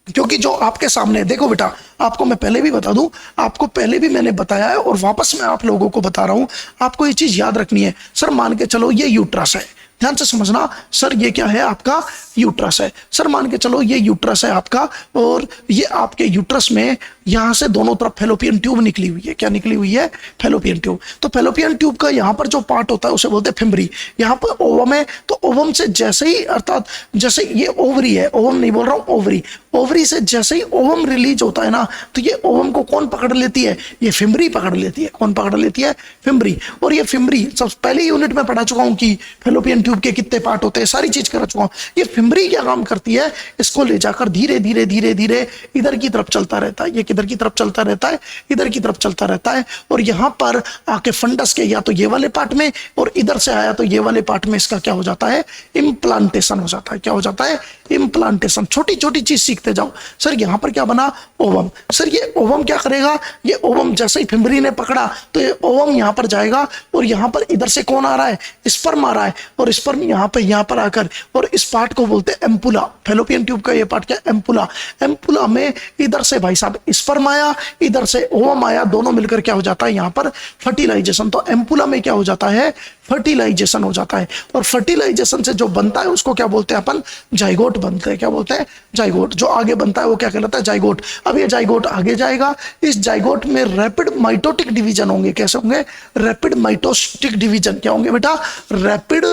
क्योंकि जो आपके सामने देखो बेटा, आपको मैं पहले भी बता दूं, आपको पहले भी मैंने बताया है और वापस मैं आप लोगों को बता रहा हूं, आपको ये चीज याद रखनी है। सर मान के चलो ये यूट्रस है, ध्यान से समझना, सर ये क्या है, आपका यूट्रस है। सर मान के चलो ये यूट्रस है आपका, और ये आपके यूट्रस में यहां से दोनों तरफ फैलोपियन ट्यूब निकली हुई है। क्या निकली हुई है? Fallopian tube. तो फैलोपियन ट्यूब का यहां पर जो पार्ट होता है उसे बोलते हैं फिमरी। यहां पर ओवम है, तो ओवम से जैसे ही अर्थात जैसे ये ओवरी है, ओवम नहीं बोल रहा हूं, ओवरी, ओवरी से जैसे ही ओवम रिलीज होता है ना, तो ये ओवम को कौन पकड़ लेती है, ये फिमरी पकड़ लेती है। कौन पकड़ लेती है? फिमरी। और ये फिमरी सब पहले यूनिट में पढ़ा चुका हूं कि फैलोपियन ट्यूब के कितने पार्ट होते हैं, सारी चीज करा चुका हूं। ये फिमरी क्या काम करती है, इसको ले जाकर धीरे धीरे धीरे धीरे इधर की तरफ चलता रहता है। ये किधर की तरफ चलता रहता है, इधर की तरफ चलता रहता है, और यहां पर आके फंडस के या तो ये वाले पार्ट में, और इधर से आया तो ये वाले पार्ट में इसका क्या हो जाता है, इम्प्लांटेशन हो जाता है। क्या हो जाता है? इम्प्लांटेशन। छोटी छोटी चीज सीखते जाओ। सर यहां पर क्या बना, ओवम। सर ये ओवम क्या करेगा, ये ओवम जैसे ही फिमरी ने पकड़ा तो ये ओवम यहां पर जाएगा, और यहां पर इधर से कौन आ रहा है, स्पर्म आ रहा है, और स्पर्म यहां पर आकर, और इस पार्ट को बोलते हैं एम्पुला। फैलोपियन ट्यूब का ये पार्ट क्या, एम्पुला। एम्पुला में इधर से भाई साहब स्पर्म आया, इधर से ओवम आया, दोनों मिलकर क्या हो जाता है, यहां पर फर्टिलाइजेशन। तो एम्पुला में क्या हो जाता है, फर्टिलाइजेशन हो जाता है, और फर्टिलाइजेशन से जो बनता है उसको क्या बोलते हैं अपन, जाइगोट बनते हैं। क्या बोलते हैं? जाइगोट। जो आगे बनता है वो क्या कहलाता है, जाइगोट। अब ये जाइगोट आगे जाएगा, इस जाइगोट में रैपिड माइटोटिक डिवीजन होंगे। कैसे होंगे? Rapid mitotic division. क्या होंगे बेटा? रैपिड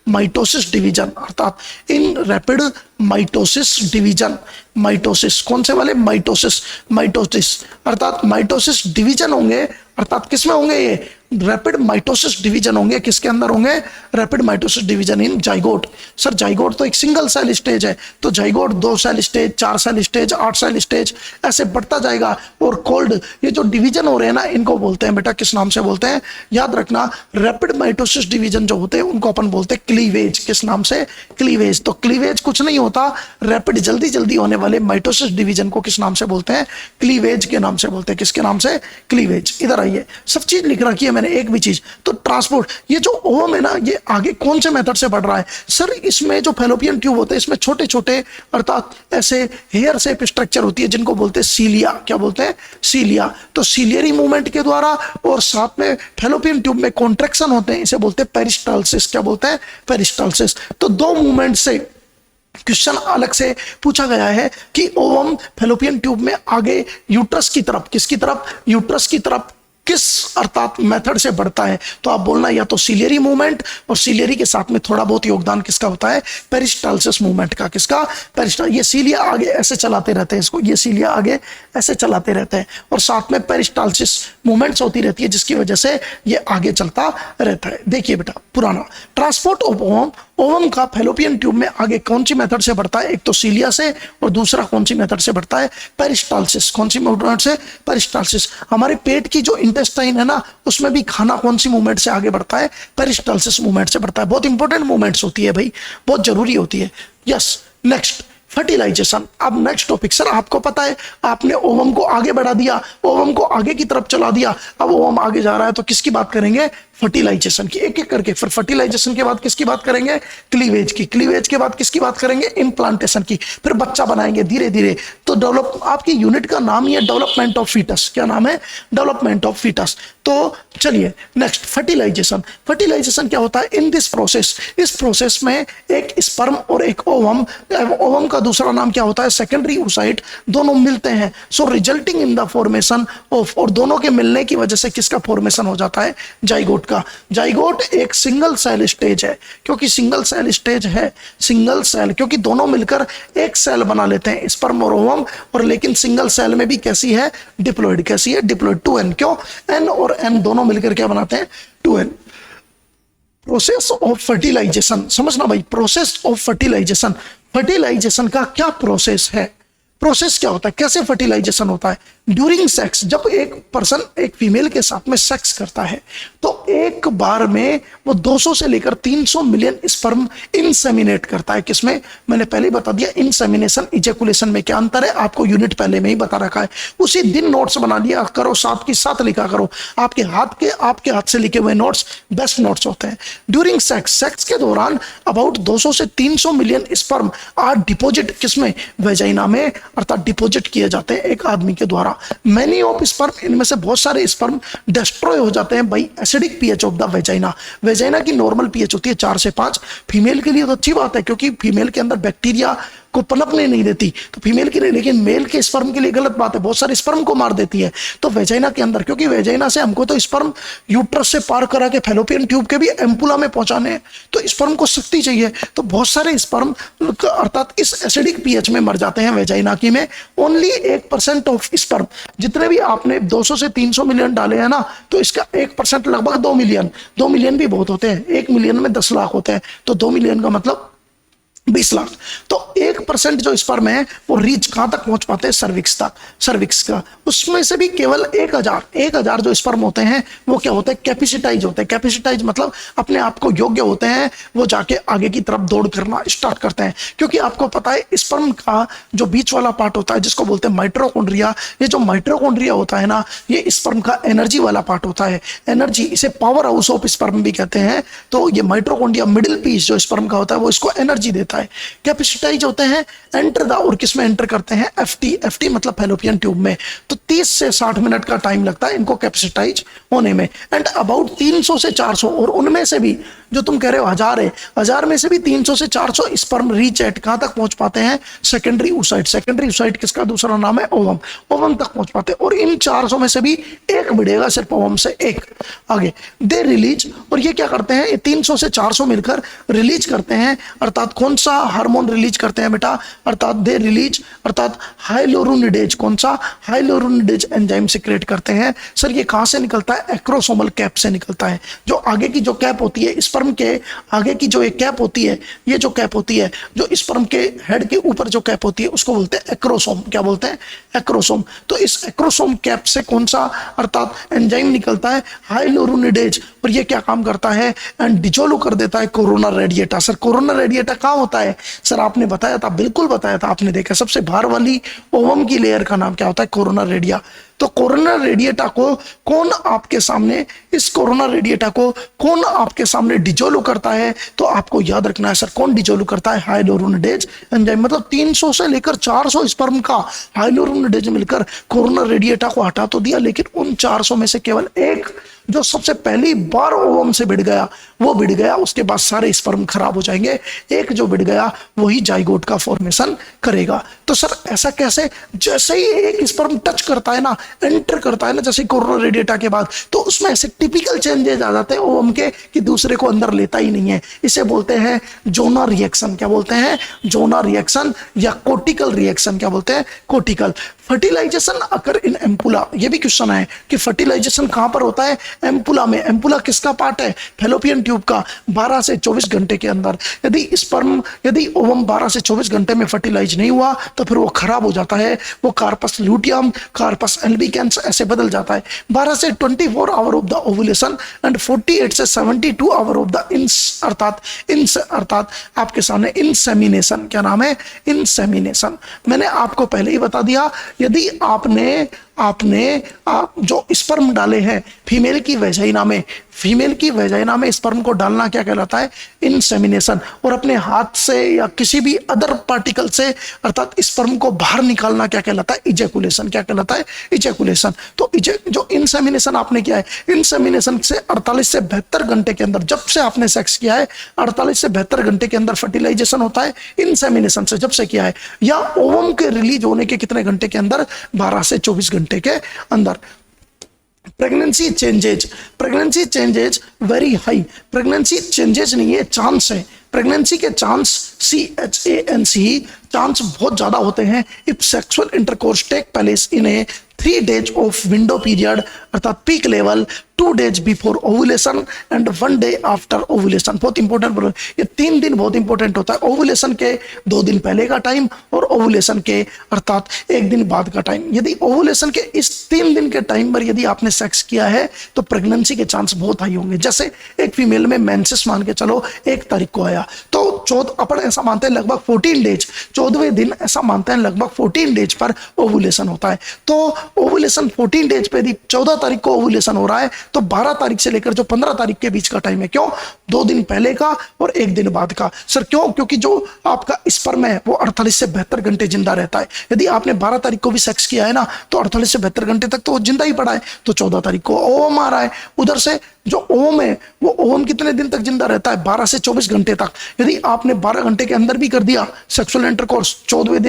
माइटोसिस डिवीजन, अर्थात इन रैपिड माइटोसिस डिवीजन। माइटोसिस कौन से वाले, माइटोसिस, माइटोसिस अर्थात माइटोसिस डिवीजन होंगे, अर्थात किसमें होंगे, ये रैपिड माइटोसिस डिवीजन होंगे। किसके अंदर होंगे? Rapid mitosis division in zygote. Sir zygote तो एक सिंगल सेल स्टेज है, तो zygote 2 cell stage, 4 cell stage, 8 cell stage, ऐसे बढ़ता जाएगा। और कोल्ड ये जो डिवीजन हो रहे हैं ना, इनको बोलते हैं बेटा, किस नाम से बोलते हैं, याद रखना, रैपिड माइटोसिस डिवीजन जो होते हैं उनको अपन बोलते हैं क्लीवेज। किस नाम से? क्लीवेज। तो क्लीवेज कुछ नहीं होता, रैपिड जल्दी जल्दी होने वाले माइटोसिस डिवीजन को किस नाम से बोलते हैं, क्लीवेज के नाम से बोलते हैं। किसके नाम से? क्लीवेज। इधर आइए, सब चीज लिख रखी है मैंने, एक भी चीज। तो ट्रांसपोर्ट, ये जो ओवम है ना, ये आगे कौन से मेथड से बढ़ रहा है, सर इसमें जो फैलोपियन ट्यूब होते हैं इसमें छोटे छोटे अर्थात ऐसे हेयर शेप स्ट्रक्चर होती है जिनको बोलते हैं सीलिया। क्या बोलते हैं? सीलिया। तो सीलियरी मूवमेंट के द्वारा और साथ में फैलोपियन ट्यूब में कॉन्ट्रैक्शन होते हैं, इसे बोलते हैं पेरिस्टाल्सिस। क्या बोलते हैं? पेरिस्टाल्सिस। तो 2 मूवमेंट से क्वेश्चन अलग से पूछा गया है कि ओवम फैलोपियन ट्यूब में आगे यूट्रस की तरफ, किसकी तरफ, यूट्रस की तरफ किस अर्थात मेथड से बढ़ता है, तो आप बोलना या तो सिलियरी मूवमेंट, और सिलियरी के साथ में थोड़ा बहुत योगदान किसका होता है, पेरिस्टाल्सिस मूवमेंट का। किसका, पेरिस्टाल, ये सीलिया आगे ऐसे चलाते रहते हैं इसको, ये सीलिया आगे ऐसे चलाते रहते हैं, और साथ में पेरिस्टाल्सिस मूवमेंट्स होती रहती है जिसकी वजह से ये आगे चलता रहता है। देखिए बेटा पुराना ट्रांसपोर्ट ऑफ ओवम, ओवम का फैलोपियन ट्यूब में आगे कौन सी मेथड से बढ़ता है, एक तो सीलिया से और दूसरा कौन सी मेथड से बढ़ता है, पेरिस्टाल्सिस। कौन सी मेथड से, पेरिस्टाल्सिस। हमारे पेट की जो इंटेस्टाइन है ना, उसमें भी खाना कौन सी मूवमेंट से आगे बढ़ता है, पेरिस्टाल्सिस मूवमेंट से बढ़ता है। बहुत इंपॉर्टेंट मूवमेंट्स होती है भाई, बहुत जरूरी होती है। Yes, next fertilisation. अब नेक्स्ट टॉपिक, सर आपको पता है आपने ओवम को आगे बढ़ा दिया, ओवम को आगे की तरफ चला दिया, अब ओवम आगे जा रहा है, तो किसकी बात करेंगे, फर्टिलाइजेशन की। एक एक करके, फिर फर्टिलाइजेशन के बाद किसकी बात करेंगे, क्लीवेज की। क्लीवेज के बाद किसकी बात करेंगे, इम्प्लांटेशन की। फिर बच्चा बनाएंगे धीरे धीरे। तो डेवलप, आपकी यूनिट का नाम ही है डेवलपमेंट ऑफ फीटस। क्या नाम है, डेवलपमेंट ऑफ फीटस। तो चलिए नेक्स्ट, फर्टिलाइजेशन। फर्टिलाइजेशन क्या होता है, इन दिस प्रोसेस, इस प्रोसेस में एक स्पर्म और एक ओवम, ओवम का दूसरा नाम क्या होता है, सेकेंडरी oocyte, दोनों मिलते हैं। So resulting in the formation of, और दोनों के मिलने की वजह से किसका फॉर्मेशन हो जाता है, जाइगोट का। जाइगोट एक सिंगल सेल स्टेज है, क्योंकि सिंगल सेल स्टेज है, सिंगल सेल, क्योंकि दोनों मिलकर एक सेल बना लेते हैं, स्पर्म और ओवम। और लेकिन सिंगल सेल में भी कैसी है, डिप्लॉइड। कैसी है, डिप्लॉइड। 2n, क्यों, n और n दोनों मिलकर क्या बनाते हैं, 2n। प्रोसेस ऑफ फर्टिलाइजेशन, समझना भाई, प्रोसेस ऑफ फर्टिलाइजेशन। फर्टिलाइजेशन का क्या प्रोसेस है, प्रोसेस क्या होता है, कैसे फर्टिलाइजेशन होता है। ड्यूरिंग सेक्स, जब एक पर्सन एक फीमेल के साथ में सेक्स करता है तो एक बार में वो 200 से लेकर 300 मिलियन स्पर्म इंसेमिनेट करता है। किसमें, मैंने पहले ही बता दिया, इंसेमिनेशन इजेकुलेशन में क्या अंतर है, आपको यूनिट पहले में ही बता रखा है। उसी दिन नोट्स बना लिया करो, साथ की साथ लिखा करो। आपके हाथ से लिखे हुए नोट्स बेस्ट नोट्स होते हैं। ड्यूरिंग सेक्स, सेक्स के दौरान अबाउट 200 से 300 मिलियन स्पर्म आर डिपोजिट, किसमें, वेजाइना में, अर्थात डिपोजिट किए जाते हैं एक आदमी के द्वारा। मैनी ऑफ स्पर्म, इनमें से बहुत सारे स्पर्म डिस्ट्रॉय हो जाते हैं by acidic pH of the vagina. Vagina की नॉर्मल पीएच होती है 4 से 5। फीमेल के लिए तो अच्छी बात है, क्योंकि फीमेल के अंदर बैक्टीरिया को पनपने नहीं देती, तो फीमेल के लिए। लेकिन मेल के स्पर्म के लिए गलत बात है, बहुत सारे स्पर्म को मार देती है। तो वेजाइना के अंदर, क्योंकि वेजाइना से हमको तो स्पर्म यूट्रस से पार करा के फैलोपियन ट्यूब के भी एम्पुला में पहुंचाने हैं, तो स्पर्म को शक्ति चाहिए। तो बहुत सारे स्पर्म अर्थात इस एसिडिक पीएच में मर जाते हैं वेजाइना की में। ओनली 1% ऑफ स्पर्म, जितने भी आपने 200 से 300 मिलियन डाले हैं ना, तो इसका 1% लगभग 2 मिलियन। 2 मिलियन भी बहुत होते हैं, 1 मिलियन में 10 लाख होते हैं, तो 2 मिलियन का मतलब 20 लाख। तो 1% जो स्पर्म है वो रीच कहां तक पहुंच पाते हैं, सर्विक्स तक, सर्विक्स का। उसमें से भी केवल 1000 जो स्पर्म होते हैं वो क्या होते हैं, कैपेसिटाइज होते हैं। कैपेसिटाइज मतलब अपने आप को योग्य होते हैं, वो जाके आगे की तरफ दौड़ करना स्टार्ट करते हैं। क्योंकि आपको पता है स्पर्म का जो बीच वाला पार्ट होता है जिसको बोलते हैं माइटोकॉन्ड्रिया, ये जो माइटोकॉन्ड्रिया होता है ना, ये स्पर्म का एनर्जी वाला पार्ट होता है। एनर्जी, इसे पावर हाउस ऑफ स्पर्म भी कहते हैं। तो ये माइटोकॉन्ड्रिया मिडिल पीस जो स्पर्म का होता है वो इसको एनर्जी देता है। कैपेसिटाइज होते हैं एंटर द, और किसमें एंटर करते हैं, एफटी मतलब फैलोपियन ट्यूब में। तो 30 से 60 मिनट का टाइम लगता है इनको कैपेसिटाइज होने में। एंड अबाउट 300 से 400, और उनमें से भी जो तुम कह रहे हो 1000 है, 1000 में से भी 300 से 400 स्पर्म रीच एट कहां तक पहुंच पाते हैं, सेकेंडरी oocyte। सेकेंडरी oocyte किसका दूसरा नाम है, ओवम। ओवम तक पहुंच पाते हैं। और इन 400 में से भी एक बढ़ेगा, सिर्फ ओवम से एक आगे। दे रिलीज, और ये क्या करते हैं, ये 300 से 400 मिलकर रिलीज करते हैं, अर्थात कौन सा हार्मोन रिलीज करते हैं बेटा, अर्थात दे रिलीज, अर्थात हाइलोरुनिडेज। कौन सा, हाइलोरुनिडेज एंजाइम सीक्रेट करते हैं। सर ये कहां से निकलता है, एक्रोसोमल कैप से निकलता है। जो आगे की जो कैप होती है स्पर्म के आगे की, जो एक कैप होती है, ये जो कैप होती है, जो स्पर्म के हेड के ऊपर जो कैप होती है उसको बोलते हैं एक्रोसोम। क्या बोलते हैं, एक्रोसोम। तो इस एक्रोसोम कैप से कौन सा अर्थात एंजाइम निकलता है, हाइलोरुनिडेज। और ये क्या काम करता है, एंड डिजोल्व कर देता है corona radiata. Sir corona radiata कहां होता है, सर आपने बताया था, बिल्कुल बताया था आपने, देखा सबसे बाहर वाली ओवम की लेयर का नाम क्या होता है, कोरोना रेडिया। तो कोरोना रेडिएटा को कौन आपके सामने, इस कोरोना रेडिएटा को कौन आपके सामने डिजोल्व करता है, तो आपको याद रखना है सर कौन डिजोल्व करता है, हाइलोरुनिडेज एंजाइम। मतलब 300 से लेकर 400 स्पर्म का हाइलोरुनिडेज मिलकर कोरोना रेडिएटा को हटा तो दिया, लेकिन उन 400 में से केवल एक जो सबसे पहली बार ओवम से भिड़ गया वो भिड़ गया, उसके बाद सारे स्पर्म खराब हो जाएंगे, एक जो भिड़ गया वही जाइगोट का फॉर्मेशन करेगा। तो सर ऐसा कैसे? जैसे ही एक स्पर्म टच करता है ना, एंटर करता है ना, जैसे कोरोना रेडिएटा के बाद, तो उसमें ऐसे टिपिकल चेंजेस आ जाते हैं ओवम के कि दूसरे को अंदर लेता ही नहीं है। इसे बोलते हैं जोना रिएक्शन। क्या बोलते हैं? जोना रिएक्शन या कोटिकल रिएक्शन। क्या बोलते हैं? कोटिकल। फर्टिलाइजेशन अकर इन एम्पुला। ये भी क्वेश्चन है कि फर्टिलाइजेशन कहां पर होता है? एम्पुला में। एम्पुला किसका पार्ट है? फैलोपियन ट्यूब का। 12 से 24 घंटे के अंदर यदि ओवम 12 से 24 घंटे में फर्टिलाइज नहीं हुआ तो फिर वो खराब हो जाता है, वो कार्पस ल्यूटियम, कार्पस एल्बिकेंस ऐसे बदल जाता है। 12 से 24 hour of the ovulation and 48 से 72 आवर ऑफ द इंस अर्थात आपके सामने इंसेमिनेशन। क्या नाम है? इंसेमिनेशन। मैंने आपको पहले ही बता दिया, यदि आपने जो स्पर्म डाले हैं फीमेल की वेजाइना में स्पर्म को डालना क्या कहलाता है? इंसेमिनेशन। और अपने हाथ से या किसी भी अदर पार्टिकल से अर्थात स्पर्म को बाहर निकालना क्या कहलाता है? इजैकुलेशन। क्या कहलाता है? इजैकुलेशन। तो जो इंसेमिनेशन आपने किया है, इंसेमिनेशन से 48 से 72 घंटे के अंदर, जब से आपने सेक्स किया है 48 से 72 घंटे के अंदर फर्टिलाइजेशन होता है इंसेमिनेशन से, जब से किया है। या ओवम के रिलीज होने के कितने घंटे के अंदर? 12 से 24 घंटे के अंदर। Pregnancy changes very high. Pregnancy changes नहीं है, चांस है। प्रेगनेंसी के चांस CHANC चांस बहुत ज्यादा होते हैं if sexual intercourse take place in a 3 days of window period अर्थात peak level, 2 days before ovulation and 1 day after ovulation. बहुत इंपॉर्टेंट, ये 3 दिन बहुत इंपॉर्टेंट होता है। ओवुलेशन के 2 दिन पहले का टाइम और ओवुलेशन के अर्थात 1 दिन बाद का टाइम। यदि ओवुलेशन के इस 3 दिन के टाइम पर यदि आपने सेक्स किया है तो प्रेगनेंसी के चांस बहुत हाई होंगे। जैसे एक फीमेल में मेंसेस मान के चलो 1 तारीख को आया तो अपन ऐसा मानते हैं लगभग 14 डेज, 14वें दिन ऐसा मानते हैं लगभग 14 डेज पर ओवुलेशन होता है। तो ओवुलेशन 14 डेज पे यदि 14 तारीख को ओवुलेशन हो रहा है तो 12 तारीख से लेकर जो 15 तारीख के बीच का टाइम है, क्यों? 2 दिन पहले का और 1 दिन बाद का। सर क्यों? क्योंकि जो आपका स्पर्म है वो 48 से 72 घंटे जिंदा रहता है। यदि आपने 12 तारीख को भी सेक्स किया है ना तो 48 से 72 घंटे तक तो वो जिंदा ही पड़ा है। तो 14 तारीख को ओवम आ रहा है, उधर से जो ओवम है वो ओवम कितने दिन तक जिंदा रहता है? 12 से 24 घंटे तक। यदि आपने 12 घंटे के अंदर भी कर दिया सेक्सुअल इंटरकोर्स, 14वें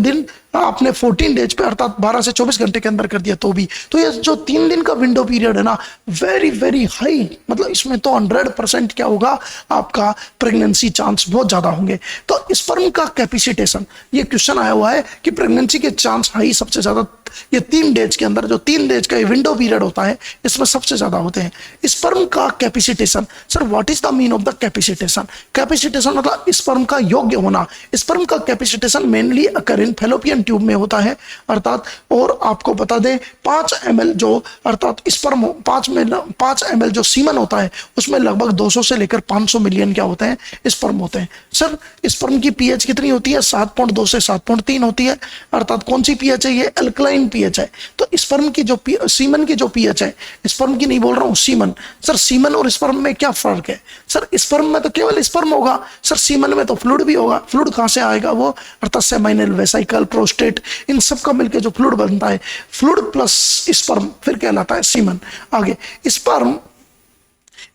दिन आपने 14 डेज पे अर्थात 12 से 24 घंटे के अंदर कर दिया तो भी, तो ये जो 3 दिन का विंडो पीरियड है ना, वेरी वेरी हाई, मतलब इसमें तो 100% क्या होगा? आपका प्रेगनेंसी चांस बहुत ज्यादा होंगे। तो स्पर्म का कैपेसिटेशन, ये क्वेश्चन आया हुआ है कि प्रेगनेंसी के चांस हाई सबसे ज्यादा ये 3 डेज के अंदर, जो 3 डेज का विंडो पीरियड होता है इसमें सबसे ज्यादा होते हैं। स्पर्म का capacitation, sir what is the mean of the capacitation? Capacitation मतलब स्पर्म का योग्य होना। स्पर्म का कैपेसिटेशन मेनली अकर इन फैलोपियन ट्यूब में होता है अर्थात। और आपको बता दें 5 ml जो अर्थात स्पर्म 5 ml जो सीमन होता है उसमें लगभग 200 से लेकर 500 मिलियन क्या होते हैं? स्पर्म होते हैं। सर स्पर्म की पीएच कितनी होती है? 7.2 से 7.3 होती है अर्थात कौन सी पीएच है? ये अल्कलाइन पीएच है। तो स्पर्म की जो सीमन की जो पीएच है, स्पर्म की नहीं बोल रहा हूं, सीमन। सर सीमन और स्पर्म में क्या फर्क है? सर स्पर्म में तो केवल स्पर्म होगा, सर सीमन में तो फ्लूइड भी होगा। फ्लूइड कहां से आएगा? वो अर्थात सेमाइनल, वेसाइकल, प्रोस्टेट, इन सब का मिलकर जो फ्लूइड बनता है, फ्लूइड प्लस स्पर्म फिर कहलाता है सीमन। आगे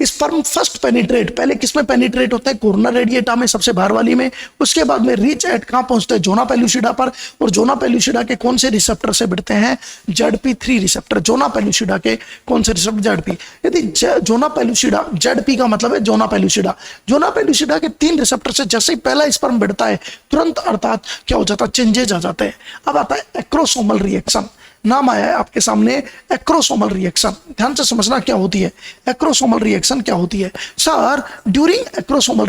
स्पर्म फर्स्ट पेनिट्रेट, पहले किसमें पेनिट्रेट होता है? कोरोना रेडिएटा में, सबसे बाहर वाली में। उसके बाद में रीच एट कहां पहुंचते हैं? जोना पेल्यूसिडा पर। और जोना पेल्यूसिडा के कौन से रिसेप्टर से बढ़ते हैं? ZP3 receptor. जोना पेल्यूसिडा के कौन से रिसेप्टर? ZP। यदि जोना पेल्यूसिडा, ZP का मतलब है जोना पेल्यूसिडा। जोना पेल्यूसिडा के 3 रिसेप्टर से जैसे ही पहला स्पर्म बढ़ता है तुरंत अर्थात क्या हो जाता है? चेंजेज आ जाते हैं। अब आता है एक्रोसोमल रिएक्शन। नाम आया है आपके सामने एक्रोसोमल रिएक्शन। ध्यान से समझना क्या होती है एक्रोसोमल रिएक्शन, क्या होती है। सर ड्यूरिंग एक्रोसोमल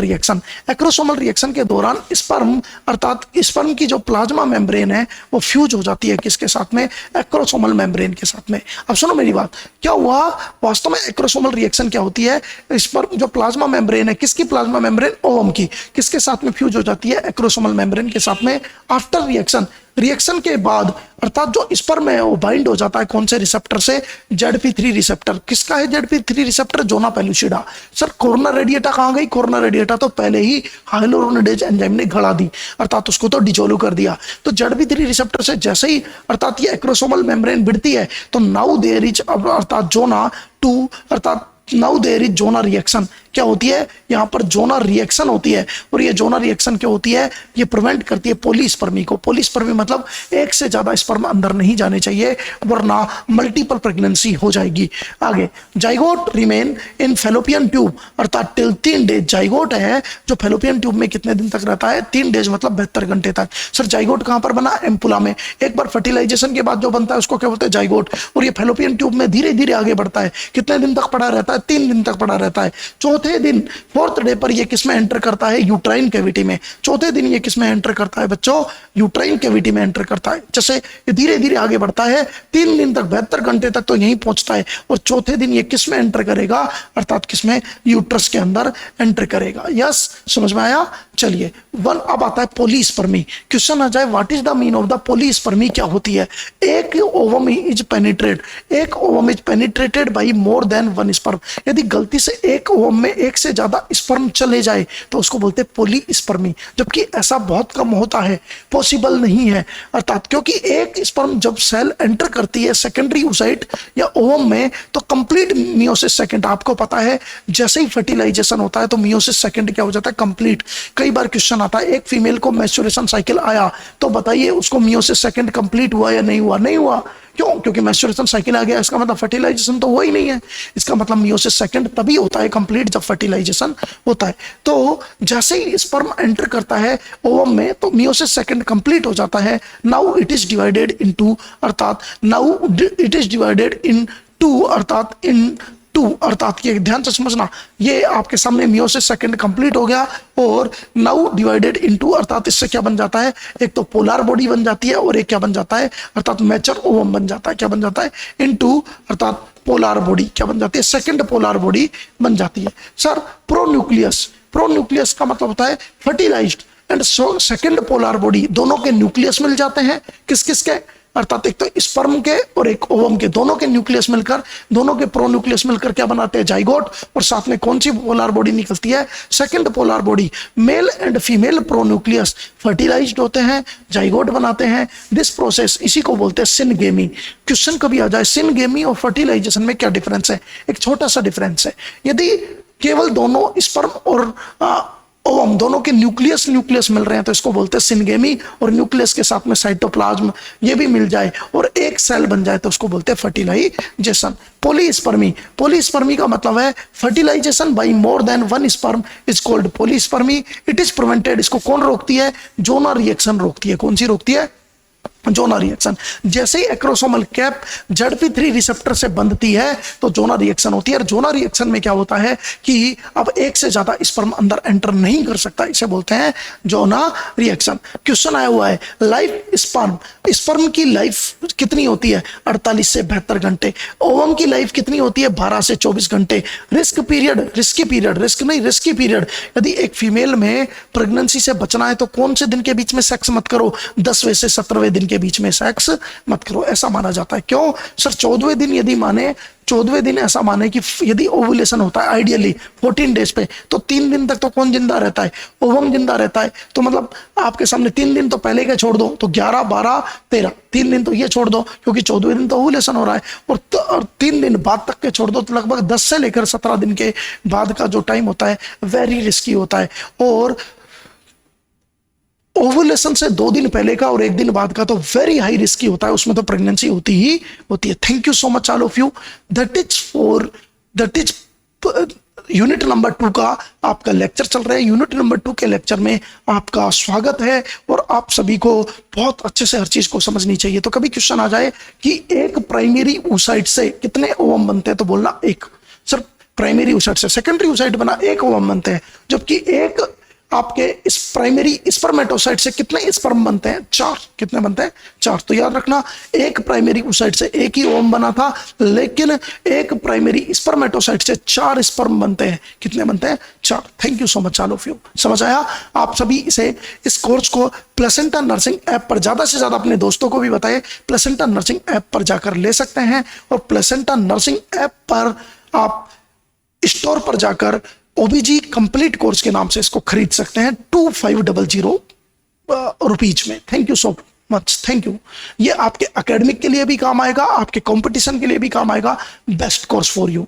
रिएक्शन के दौरान स्पर्म अर्थात स्पर्म की जो प्लाज्मा मेम्ब्रेन है वो फ्यूज हो जाती है किसके साथ में? एक्रोसोमल मेम्ब्रेन के साथ में। अब सुनो मेरी बात, क्या हुआ वास्तव में? एक्रोसोमल रिएक्शन क्या होती है? स्पर्म जो प्लाज्मा मेम्ब्रेन है, किसकी प्लाज्मा मेम्ब्रेन? ओवम की। किसके साथ में फ्यूज हो जाती है? एक्रोसोमल मेम्ब्रेन के साथ में। आफ्टर रिएक्शन रिएक्शन के बाद अर्थात जो स्पर्म है वो बाइंड हो जाता है कौन से रिसेप्टर से, ZP3 रिसेप्टर। किसका है ZP3 receptor? Zona pellucida. Sir corona radiata कहाँ गई? कोरोना रेडिएटा तो पहले ही हाइलोरोनिडेज एंजाइम ने गड़ा दी, अर्थात उसको तो डिजोल्व कर दिया। तो ZP3 रिसेप्टर से जैसे ही अर्थात ये एक्रोसोमल मेम्ब्रेन भिड़ती है तो नाउ देयर इज अर्थात जोना 2 अर्थात now there is zona reaction. क्या होती है यहाँ पर? जोना रिएक्शन होती है। और ये जोना रिएक्शन क्या होती है? ये प्रिवेंट करती है पॉलीस्पर्मी को। पॉलीस्पर्मी मतलब एक से ज्यादा स्पर्म अंदर नहीं जाने चाहिए वरना मल्टीपल प्रेगनेंसी हो जाएगी। आगे zygote remain in fallopian tube अर्थात टिल 3 डेज। जाइगोट है जो फेलोपियन ट्यूब में कितने दिन तक रहता है? 3 डेज मतलब 72 घंटे तक। सर जाइगोट कहां पर बना? एम्पुला में। एक बार फर्टिलाइजेशन के बाद जो बनता है उसको क्या बोलते हैं? जाइगोट। और ये फेलोपियन ट्यूब में धीरे धीरे आगे बढ़ता है। कितने दिन तक पड़ा रहता है? 3 दिन तक पड़ा रहता है। चौथे दिन 4th डे पर ये किसमें एंटर करता है? यूट्राइन कैविटी में। चौथे दिन ये किसमें एंटर करता है बच्चों? यूट्राइन कैविटी में एंटर करता है। जैसे ये धीरे धीरे आगे बढ़ता है 3 दिन तक 72 घंटे तक तो यहीं पहुंचता है और चौथे दिन ये किसमें एंटर करेगा? अर्थात किसमें? यूट्रस के अंदर एंटर करेगा। यस, समझ में आया? चलिए अब आता है पॉलीस्पर्मी। क्वेश्चन आ जाए what is the mean of the polyspermy? क्या होती है? एक ovum is penetrated by more than 1 sperm. यदि गलती से एक ओवम में एक से ज्यादा स्पर्म चले जाए तो उसको बोलते हैं पॉलीस्पर्मी, जबकि ऐसा बहुत कम होता है, पॉसिबल नहीं है। अर्थात क्योंकि एक स्पर्म जब सेल एंटर करती है सेकेंडरी oocyte या ओवम में तो कंप्लीट मियोसिस सेकंड। आपको पता है जैसे ही फर्टिलाइजेशन होता है तो मियोसिस सेकंड क्या हो जाता है? कंप्लीट। कई बार क्वेश्चन आता है एक फीमेल को मैच्योरेशन साइकिल आया तो बताइए उसको मियोसिस सेकंड कंप्लीट हुआ या नहीं हुआ? नहीं हुआ। क्यों? क्योंकि मैच्योरेशन साइकिल आ गया। इसका मतलब फर्टिलाइजेशन तो हुआ ही नहीं है। इसका मतलब मियोसिस सेकंड तभी होता है कंप्लीट जब फर्टिलाइजेशन होता है। तो जैसे ही स्पर्म एंटर करता है ओवम में तो मियोसिस सेकंड कंप्लीट हो जाता है। Now it is divided into अर्थात अर्थात ये ध्यान से समझना, ये आपके सामने मियोसिस सेकंड कंप्लीट हो गया और नाउ डिवाइडेड इनटू अर्थात इससे क्या बन जाता है? एक तो पोलर बॉडी बन जाती है और एक क्या बन जाता है? अर्थात मैच्योर ओवम बन जाता है। क्या बन जाता है? इनटू अर्थात पोलर बॉडी क्या बन जाती है? सेकंड पोलर बॉडी बन जाती है। सर प्रोन्यूक्लियस का मतलब होता है fertilised and second polar body दोनों के न्यूक्लियस मिल जाते हैं। किस किस के? अर्थात एक तो स्पर्म के और एक ओवम के, दोनों के न्यूक्लियस मिलकर, दोनों के प्रोन्यूक्लियस मिलकर क्या बनाते हैं? जाइगोट। और साथ में कौन सी पोलर बॉडी निकलती है? Second polar body. Male and female pronucleus fertilised होते हैं, जाइगोट बनाते हैं। दिस प्रोसेस इसी को बोलते हैं सिनगेमी। क्वेश्चन कभी आ जाए सिनगेमी और फर्टिलाइजेशन में क्या डिफरेंस है? एक छोटा सा डिफरेंस है। यदि केवल दोनों स्पर्म और ओवम दोनों के न्यूक्लियस मिल रहे हैं तो इसको बोलते हैं सिनगेमी, और न्यूक्लियस के साथ में साइटोप्लाज्म ये भी मिल जाए और एक सेल बन जाए तो उसको बोलते हैं फर्टिलाइजेशन। पॉलीस्पर्मी का मतलब है fertilisation by more than 1 sperm is called polyspermy. It is prevented. इसको कौन रोकती है? जोना रिएक्शन रोकती है। कौन सी रोकती है? जोना रिएक्शन। जैसे ही एक्रोसोमल कैप ZP3 रिसेप्टर से बंधती है तो जोना रिएक्शन होती है। और जोना रिएक्शन में क्या होता है कि अब एक से ज्यादा स्पर्म अंदर एंटर नहीं कर सकता, इसे बोलते हैं जोना रिएक्शन। क्वेश्चन आया हुआ है लाइफ स्पर्म की लाइफ कितनी होती है? 48 से 72 घंटे। ओवम की लाइफ कितनी होती है? 12 से 24 घंटे। रिस्की पीरियड यदि एक फीमेल में प्रेगनेंसी से बचना है तो कौन से दिन के बीच में सेक्स मत करो? 10वें से 17वें दिन के बीच में सेक्स मत करो, ऐसा माना जाता है। क्यों? सर 14वें दिन यदि माने 14वें दिन ऐसा माने कि यदि ओवुलेशन होता है आइडियली 14 डेज पे तो 3 दिन तक तो कौन जिंदा रहता है? ओवम जिंदा रहता है। तो मतलब आपके सामने 3 दिन तो पहले के छोड़ दो तो 11, 12, 13, 3 दिन तो ये छोड़ दो क्योंकि 14वें दिन तो ओवुलेशन हो रहा है, और 3 दिन बाद तक के छोड़ दो तो लगभग 10 से लेकर 17 दिन के बाद का जो टाइम होता है वेरी रिस्की होता है। और ओवुलेशन से 2 दिन पहले का और 1 दिन बाद का तो वेरी हाई रिस्की होता है, उसमें तो प्रेगनेंसी होती ही होती है। Thank you so much all of you. That is unit number 2 का आपका लेक्चर चल रहा है। यूनिट नंबर 2 के लेक्चर में आपका स्वागत है और आप सभी को बहुत अच्छे से हर चीज को समझनी चाहिए। तो कभी क्वेश्चन आ जाए कि एक प्राइमरी oocyte से कितने ओवम बनते हैं तो बोलना 1। सर प्राइमरी oocyte से सेकेंडरी oocyte बना 1 ओवम बनते हैं, जबकि एक आपके इस प्राइमरी स्पर्मेटोसाइट से कितने स्पर्म बनते हैं? 4। कितने बनते हैं? 4। तो याद रखना, एक प्राइमरी ओसाइट से एक ही ओवम बना था, लेकिन एक प्राइमरी स्पर्मेटोसाइट से 4 स्पर्म बनते हैं। कितने बनते हैं? 4। Thank you so much all of you. समझ आया? आप सभी इस कोर्स को प्लेसेंटा नर्सिंग ऐप पर ज्यादा से ज्यादा अपने दोस्तों को भी बताएं। प्लेसेंटा नर्सिंग ऐप पर जाकर ले सकते हैं, और प्लेसेंटा नर्सिंग ऐप पर आप स्टोर पर जाकर ओबीजी कंप्लीट कोर्स के नाम से इसको खरीद सकते हैं 2500 रुपीज में। Thank you so much, thank you. ये आपके एकेडमिक के लिए भी काम आएगा, आपके कंपटीशन के लिए भी काम आएगा। Best course for you.